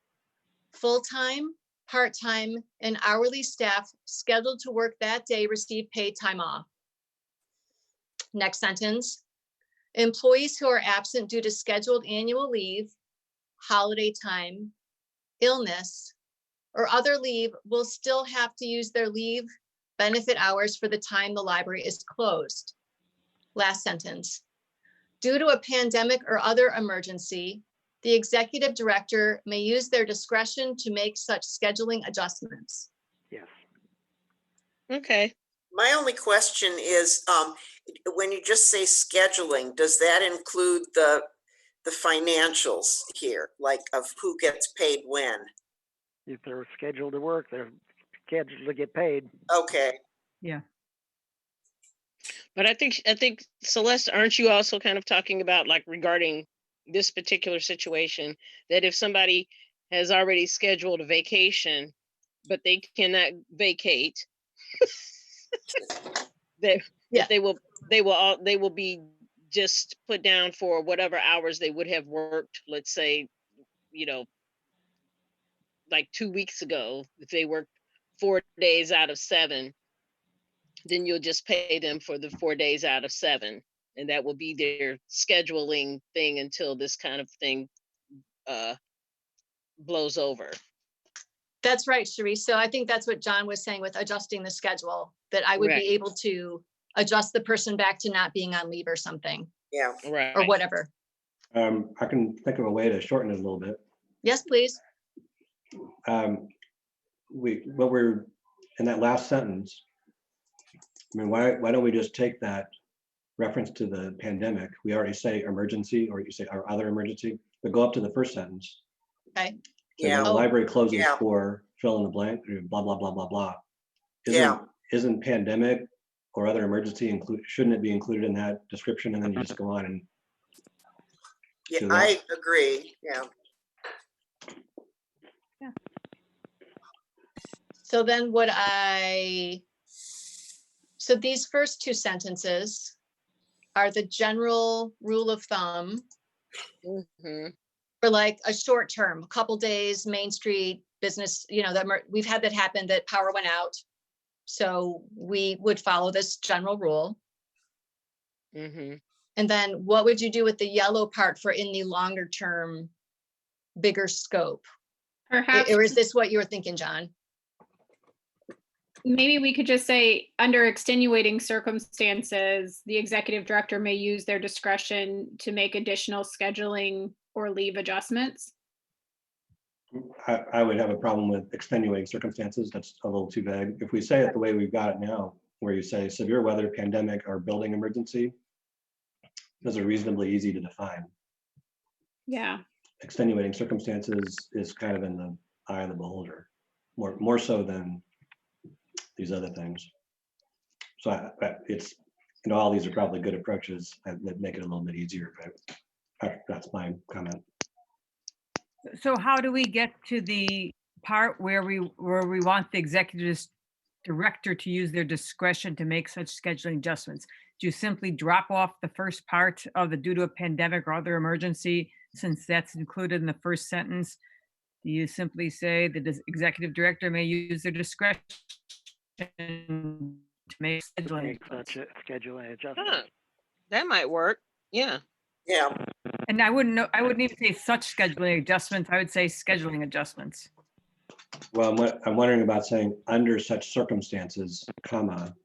full-time, part-time, and hourly staff scheduled to work that day receive paid time off. Next sentence. Employees who are absent due to scheduled annual leave, holiday time, illness, or other leave will still have to use their leave benefit hours for the time the library is closed. Last sentence. Due to a pandemic or other emergency, the executive director may use their discretion to make such scheduling adjustments. Yes. Okay. My only question is, when you just say scheduling, does that include the the financials here, like of who gets paid when. If they're scheduled to work, they're scheduled to get paid. Okay, Yeah. But I think Celeste, aren't you also kind of talking about like regarding this particular situation, that if somebody has already scheduled a vacation, but they cannot vacate, that Yeah. they will be just put down for whatever hours they would have worked, let's say, like 2 weeks ago, if they worked 4 days out of 7, then you'll just pay them for the 4 days out of 7. And that will be their scheduling thing until this kind of thing blows over. That's right, Sharice. So I think that's what John was saying with adjusting the schedule, that I would Right. be able to adjust the person back to not being on leave or something, yeah. Right. or whatever. I can think of a way to shorten it a little bit. Yes, please. What we're in that last sentence, I mean, why don't we just take that reference to the pandemic? We already say emergency, or you say our other emergency, but go up to the first sentence. Okay. So Yeah. when the library closes Yeah. for fill in the blank, blah, blah, blah, blah, blah. Yeah. Isn't pandemic or other emergency shouldn't it be included in that description? And then you just go on and Yeah, do that? I agree. Yeah. So then so these first two sentences are the general rule of thumb Mhm. for like a short term, a couple days, Main Street business, we've had that happen, that power went out. So we would follow this general rule. Mhm. And then what would you do with the yellow part for in the longer term, bigger scope? Perhaps Or is this what you were thinking, John? maybe we could just say, under extenuating circumstances, the executive director may use their discretion to make additional scheduling or leave adjustments. I would have a problem with extenuating circumstances. That's a little too vague. If we say it the way we've got it now, where you say severe weather, pandemic, or building emergency, those are reasonably easy to define. Yeah. Extenuating circumstances is kind of in the eye of the beholder, more so than these other things. So it's, all these are probably good approaches that make it a little bit easier, but that's my comment. So how do we get to the part where we want the executive director to use their discretion to make such scheduling adjustments? Do you simply drop off the first part of the due to a pandemic or other emergency, since that's included in the first sentence? Do you simply say the executive director may use their discretion to make scheduling Make adjustments? such a scheduling adjustment. Huh. That might work. Yeah. Yeah. And I wouldn't even say such scheduling adjustments. I would say scheduling adjustments. Well, I'm wondering about saying under such circumstances, comma.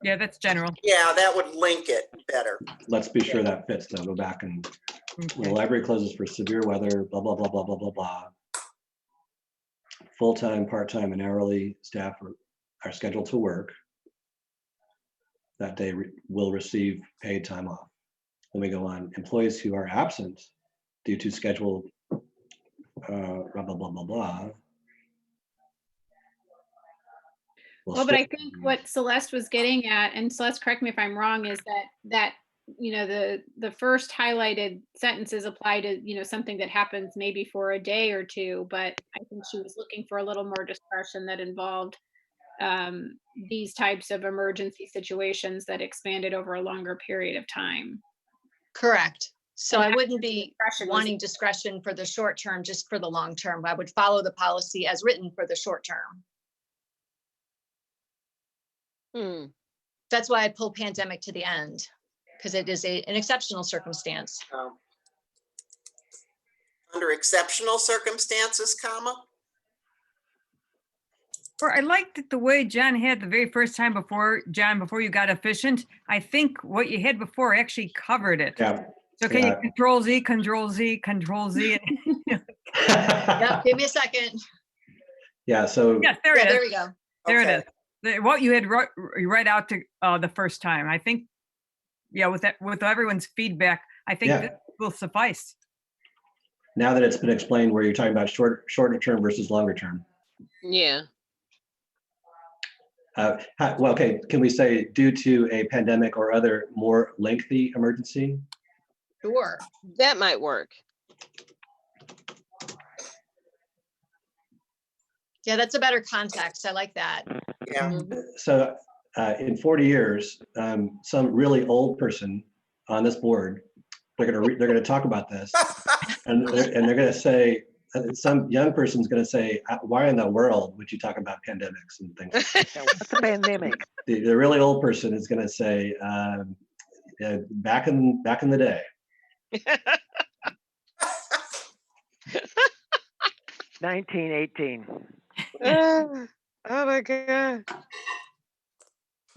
Yeah, that's general. Yeah, that would link it better. Let's be sure that fits, though. Go back and when the Okay. library closes for severe weather, blah, blah, blah, blah, blah, blah, blah. Full-time, part-time, and hourly staff are scheduled to work. That day will receive paid time off. Then we go on, employees who are absent due to scheduled blah, blah, blah, blah, blah. Well, but I think what Celeste was getting at, and Celeste, correct me if I'm wrong, is that the first highlighted sentences apply to something that happens maybe for a day or two, but I think she was looking for a little more discretion that involved these types of emergency situations that expanded over a longer period of time. Correct. So And I that wouldn't be discretion was- wanting discretion for the short term, just for the long term. I would follow the policy as written for the short term. That's why I pull pandemic to the end, because it is an exceptional circumstance. Under exceptional circumstances, comma. Or I liked it the way John had the very first time before you got efficient. I think what you had before actually covered it. Yeah. So can you Control Z, Yep, give me a second. Yeah, so yes, there it Yeah, is. there we go. There Okay. it is. What you had right out to the first time. I think, yeah, with everyone's feedback, I think Yeah. this will suffice. Now that it's been explained where you're talking about shorter term versus longer term. Yeah. Well, okay, can we say due to a pandemic or other more lengthy emergency? Sure. That might work. Yeah, that's a better context. I like that. Yeah. Mhm. So in 40 years, some really old person on this board, they're gonna talk about this, and they're gonna say, some young person's gonna say, why in the world would you talk about pandemics and things? Now, what's a pandemic? The really old person is gonna say, back in the day. 1918. Oh my God.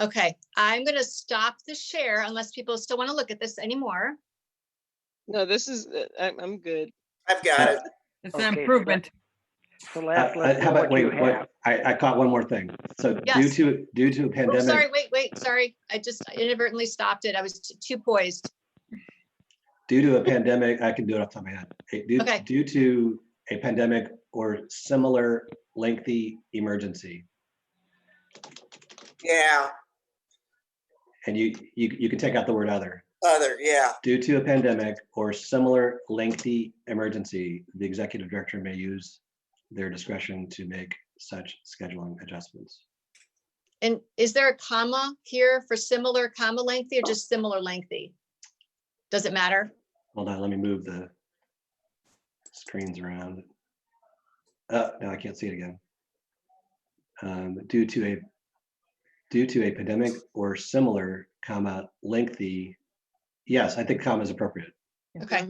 Okay, I'm gonna stop the share unless people still want to look at this anymore. No, this is, I'm good. I've got it. It's Okay, an so improvement. So let's How about, what you wait, have. I caught one more thing. So Yes. due to a Oh, pandemic. sorry, wait, sorry. I just inadvertently stopped it. I was too poised. Due to a pandemic, I can do it off the top of my head. Okay. Due to a pandemic or similar lengthy emergency. Yeah, And you can take out the word other. other, yeah. Due to a pandemic or similar lengthy emergency, the executive director may use their discretion to make such scheduling adjustments. And is there a comma here for similar comma lengthy or just similar lengthy? Does it matter? Hold on, let me move the screens around. Now I can't see it again. Due to a pandemic or similar, comma, lengthy. Yes, I think comma is appropriate. Okay.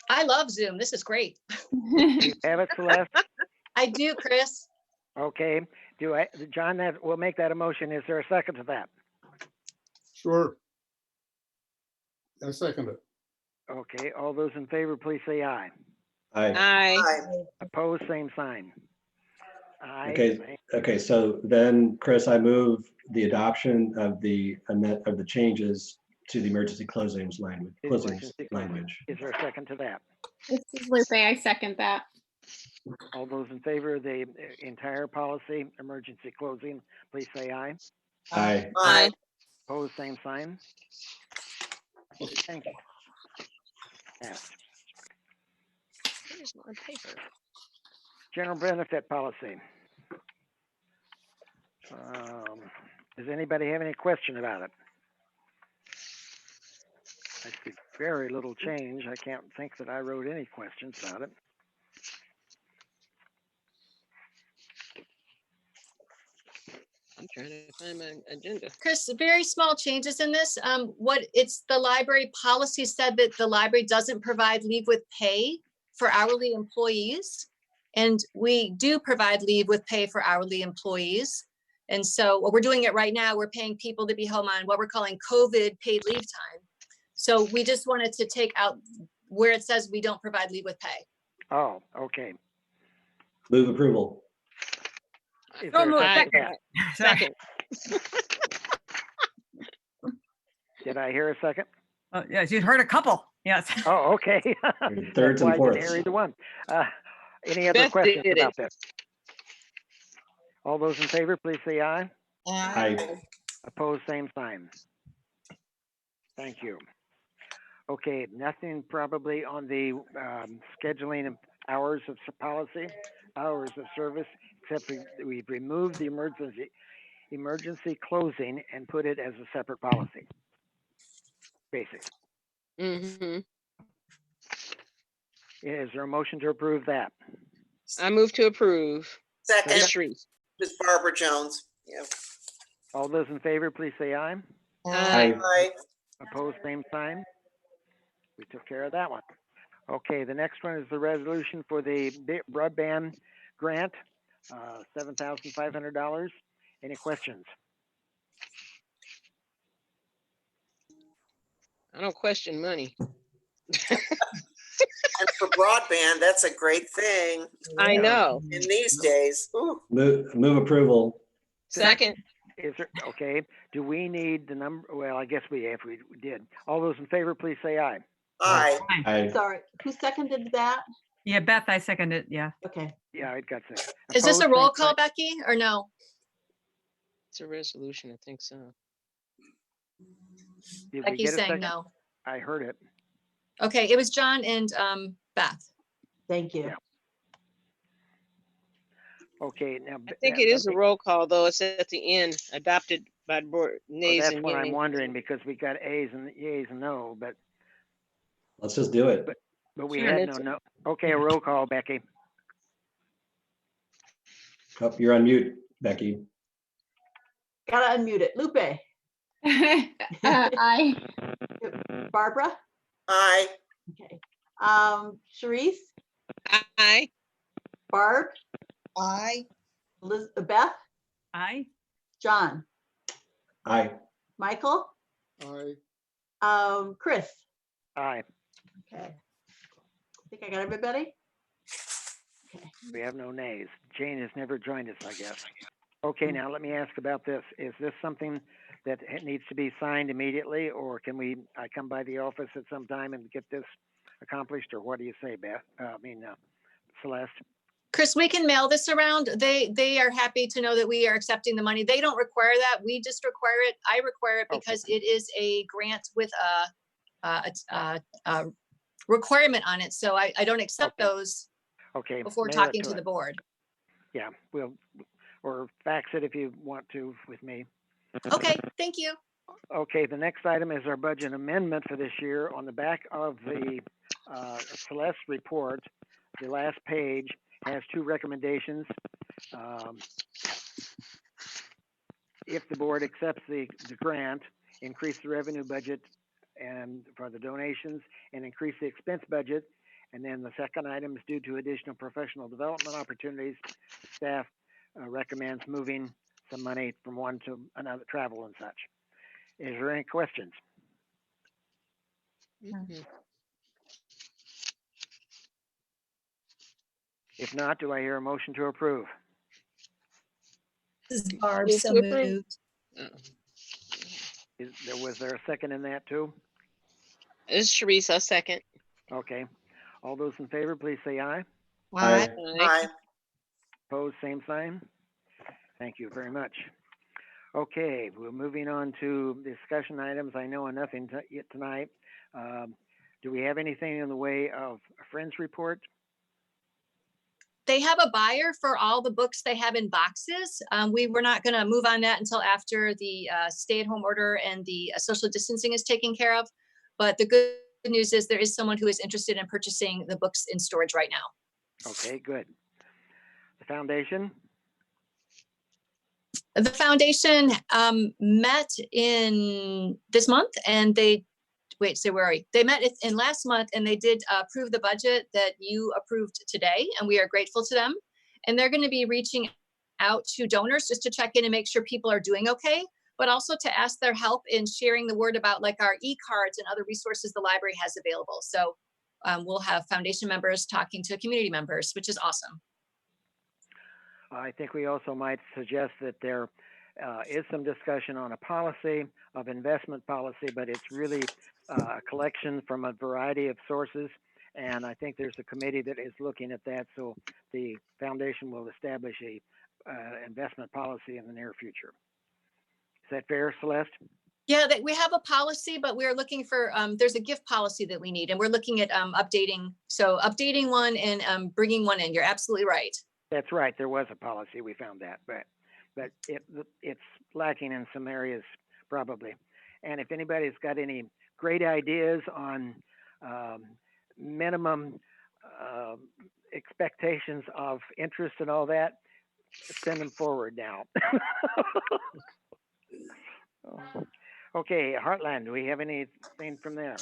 I love Zoom. This is great. You have it, Celeste? I do, Chris. Okay. John, we'll make that a motion. Is there a second to that? Sure. I second it. Okay, all those in favor, please say aye. Aye. Aye. Opposed, same sign. Aye. Okay. Okay, so then, Chris, I move the adoption of the changes to the emergency closings language. Is there a second to that? This is Lupe. I second that. All those in favor of the entire policy, emergency closing, please say aye. Aye. Aye. Opposed, same sign. Thank you. Passed. Where's my paper? General benefit policy. Does anybody have any question about it? I see very little change. I can't think that I wrote any questions about it. I'm trying to find my agenda. Chris, very small changes in this. The library policy said that the library doesn't provide leave with pay for hourly employees. And we do provide leave with pay for hourly employees. And so we're doing it right now. We're paying people to be home on what we're calling COVID paid leave time. So we just wanted to take out where it says we don't provide leave with pay. Oh, okay. Move approval. Is So there a moved. second to Second. that? Second. Did I hear a second? Oh, yes, you heard a couple. Yes. Oh, okay. Thirds and That's why I fourths. didn't hear either one. Any other Beth questions did about it. this? All those in favor, please say aye. Aye. Opposed, same sign. Thank you. Okay, nothing probably on the scheduling of hours of policy, hours of service, except we've removed the emergency closing and put it as a separate policy. Basic. Mm-hmm. Is there a motion to approve that? I move to approve. Second, Ms. Reese. Ms. Barbara Jones. Yeah. All those in favor, please say aye. Aye. Aye. Opposed, same sign. We took care of that one. Okay, the next one is the resolution for the broadband grant, $7,500. Any questions? I don't question money. And for broadband, that's a great thing I know. in these days. Ooh. Move approval. Second. Is there, okay, do we need the number? Well, I guess if we did. All those in favor, please say aye. Aye. I, Sorry, who seconded that? Yeah, Beth, I second it. Yeah. Okay, Yeah, it got second. Is this a Opposed, roll same call, sign. Becky, or no? It's a resolution, I think so. Did we Becky's get a saying second? no. I heard it. Okay, it was John and Beth. thank you. Yeah. Okay, now. I think it is a roll call, though. It's at the end, adopted by board Well, nays that's and what I'm yeas. wondering, because we got A's and yeas and no, but let's just do it. we Sure, had it's- no. Okay, a roll call, Becky. Oh, you're on mute, Becky. Gotta unmute it. Lupe, Aye. Barbara, Aye. okay. Sharice, Aye. Barb, Aye. Beth, Aye. John, Aye. Michael, Aye. Chris. Aye. Okay. I think I got everybody. Okay. We have no nays. Jane has never joined us, I guess. Okay, now let me ask about this. Is this something that needs to be signed immediately, or can I come by the office at some time and get this accomplished, or what do you say, Beth? Celeste? Chris, we can mail this around. They are happy to know that we are accepting the money. They don't require that. We just require it. I require it because it is a grant with a requirement on it. So I don't accept those Okay. before mail it talking to us. the board. Yeah, or fax it if you want to with me. Okay, thank you. Okay, the next item is our budget amendment for this year. On the back of the Celeste report, the last page has two recommendations. If the board accepts the grant, increase the revenue budget and for the donations and increase the expense budget. And then the second item is due to additional professional development opportunities. Staff recommends moving some money from one to another, travel and such. Is there any questions? Mhm. If not, do I hear a motion to approve? This is Barb, Move so to approve. moved. Was there a second in that too? This is Sharice, I'll second. Okay. All those in favor, please say aye. Aye. Aye. Aye. Opposed, same sign. Thank you very much. Okay, we're moving on to discussion items. I know nothing yet tonight. Do we have anything in the way of a friends report? They have a buyer for all the books they have in boxes. We were not going to move on that until after the stay-at-home order and the social distancing is taken care of. But the good news is there is someone who is interested in purchasing the books in storage right now. Okay, good. The foundation? The foundation met in this month and where are we? They met in last month and they did approve the budget that you approved today, and we are grateful to them. And they're going to be reaching out to donors just to check in and make sure people are doing okay, but also to ask their help in sharing the word about like our e-cards and other resources the library has available. So we'll have foundation members talking to community members, which is awesome. I think we also might suggest that there is some discussion on a policy of investment policy, but it's really a collection from a variety of sources. And I think there's a committee that is looking at that. So the foundation will establish a investment policy in the near future. Is that fair, Celeste? Yeah, we have a policy, but we're looking for, there's a gift policy that we need, and we're looking at updating. So updating one and bringing one in. You're absolutely right. That's right. There was a policy. We found that, but it's lacking in some areas probably. And if anybody's got any great ideas on minimum expectations of interest and all that, send them forward now. Okay, Heartland, do we have anything from there?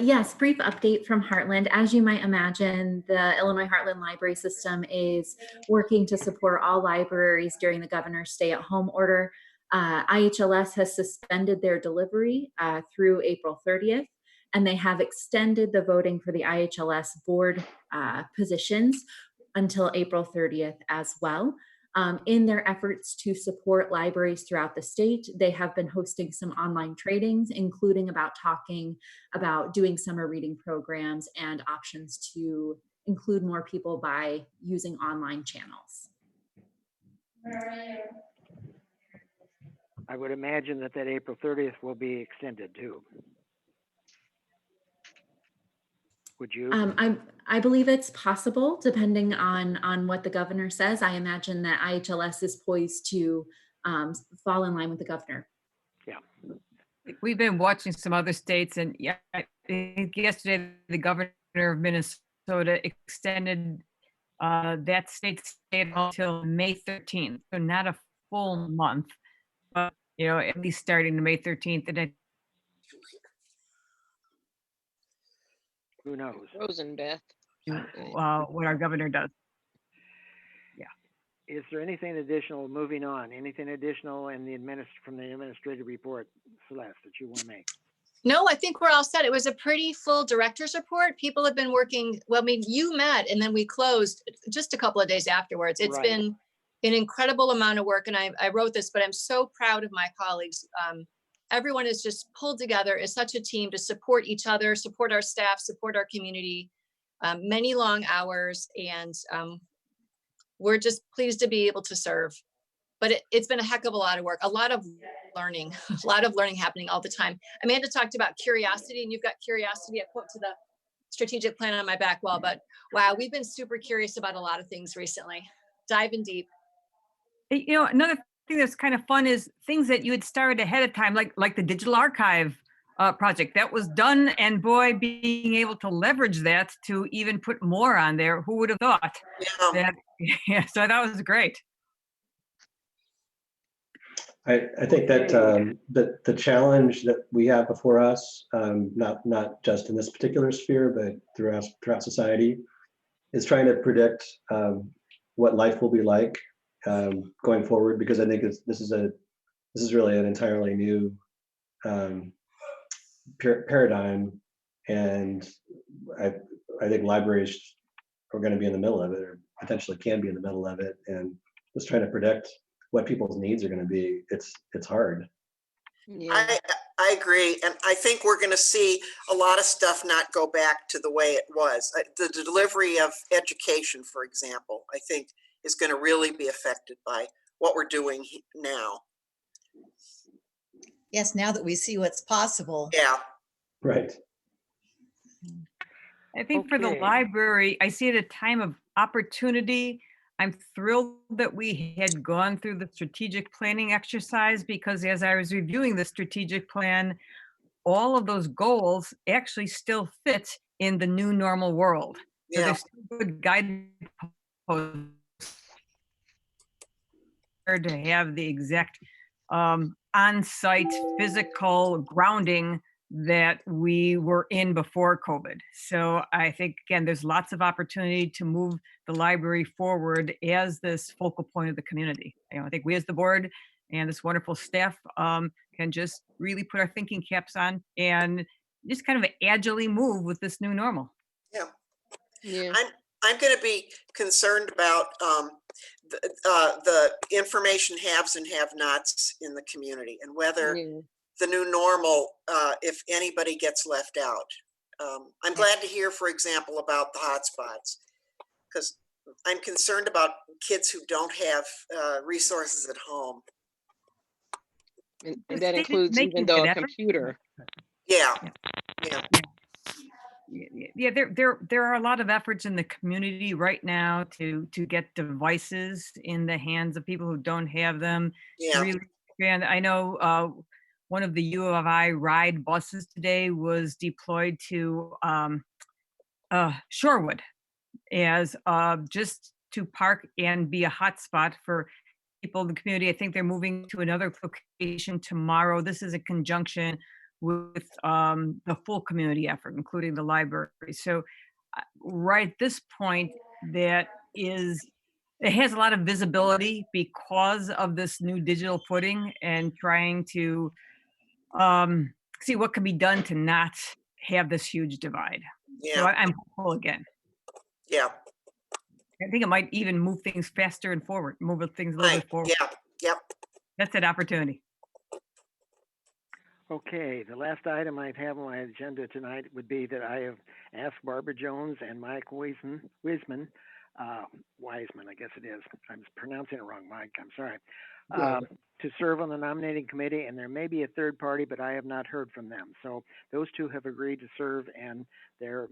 Yes, brief update from Heartland. As you might imagine, the Illinois Heartland Library System is working to support all libraries during the governor's stay-at-home order. IHLS has suspended their delivery through April 30th, and they have extended the voting for the IHLS board positions until April 30th as well. In their efforts to support libraries throughout the state, they have been hosting some online trainings, including talking about doing summer reading programs and options to include more people by using online channels. I would imagine that April 30th will be extended too. Would you? I believe it's possible, depending on what the governor says. I imagine that IHLS is poised to fall in line with the governor. Yeah. We've been watching some other states, and yeah, I think yesterday the governor of Minnesota extended that state stay until May 13th, so not a full month, but at least starting to May 13th. And who knows? Rosenbeth. what our governor does. Is there anything additional, moving on, anything additional in the from the administrative report, Celeste, that you want to make? No, I think we're all set. It was a pretty full director's report. People have been working, well, I mean, you met and then we closed just a couple of days afterwards. It's Right. been an incredible amount of work, and I wrote this, but I'm so proud of my colleagues. Everyone is just pulled together as such a team to support each other, support our staff, support our community. Many long hours, and we're just pleased to be able to serve. But it's been a heck of a lot of work, a lot of learning, a lot of learning happening all the time. Amanda talked about curiosity, and you've got curiosity, a quote to the strategic plan on my back wall. But wow, we've been super curious about a lot of things recently, diving deep. Another thing that's kind of fun is things that you had started ahead of time, like the digital archive project that was done, and boy, being able to leverage that to even put more on there. Who would have thought that? Yeah, so I thought it was great. I think that the challenge that we have before us, not just in this particular sphere, but throughout society, is trying to predict what life will be like going forward. Because I think this is really an entirely new paradigm, and I think libraries are going to be in the middle of it, or potentially can be in the middle of it, and just trying to predict what people's needs are going to be. It's hard. Yeah. I agree, and I think we're going to see a lot of stuff not go back to the way it was. The delivery of education, for example, I think is going to really be affected by what we're doing now. Yes, now that we see what's possible. Yeah. Right. I think for the Okay. library, I see it a time of opportunity. I'm thrilled that we had gone through the strategic planning exercise, because as I was reviewing the strategic plan, all of those goals actually still fit in the new normal world. So Yeah. there's still good guideposts to have the exact on-site physical grounding that we were in before COVID. So I think, again, there's lots of opportunity to move the library forward as this focal point of the community. I think we as the board and this wonderful staff can just really put our thinking caps on and just kind of agilely move with this new normal. Yeah. Yeah. I'm going to be concerned about the information haves and have-nots in the community, and whether Yeah. the new normal, if anybody gets left out. I'm glad to hear, for example, about the hotspots, because I'm concerned about kids who don't have resources at home. And The that state is includes even making though an a effort. computer. Yeah. Yeah. Yeah, there are a lot of efforts in the community right now to get devices in the hands of people who don't have them. Yeah. Really, and I know one of the U of I ride buses today was deployed to Shorewood as just to park and be a hotspot for people in the community. I think they're moving to another location tomorrow. This is in conjunction with the full community effort, including the library. So right at this point, it has a lot of visibility because of this new digital footing, and trying to see what can be done to not have this huge divide. So Yeah. I'm hopeful again. Yeah. I think it might even move things faster and forward, move things a little Right, bit forward. yeah, yep. That's an opportunity. Okay, the last item I have on my agenda tonight would be that I have asked Barbara Jones and Mike Wiseman, I guess it is. I'm pronouncing it wrong, Mike. I'm sorry. Yeah. To serve on the nominating committee, and there may be a third party, but I have not heard from them. So those two have agreed to serve, and they're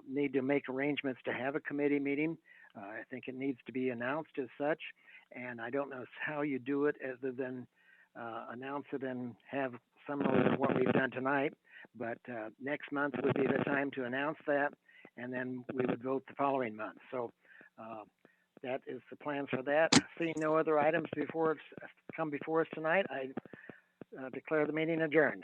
need to make arrangements to have a committee meeting. I think it needs to be announced as such, and I don't know how you do it other than announce it and have similar to what we've done tonight. But next month would be the time to announce that, and then we would vote the following month. So that is the plan for that. Seeing no other items before come before us tonight, I declare the meeting adjourned.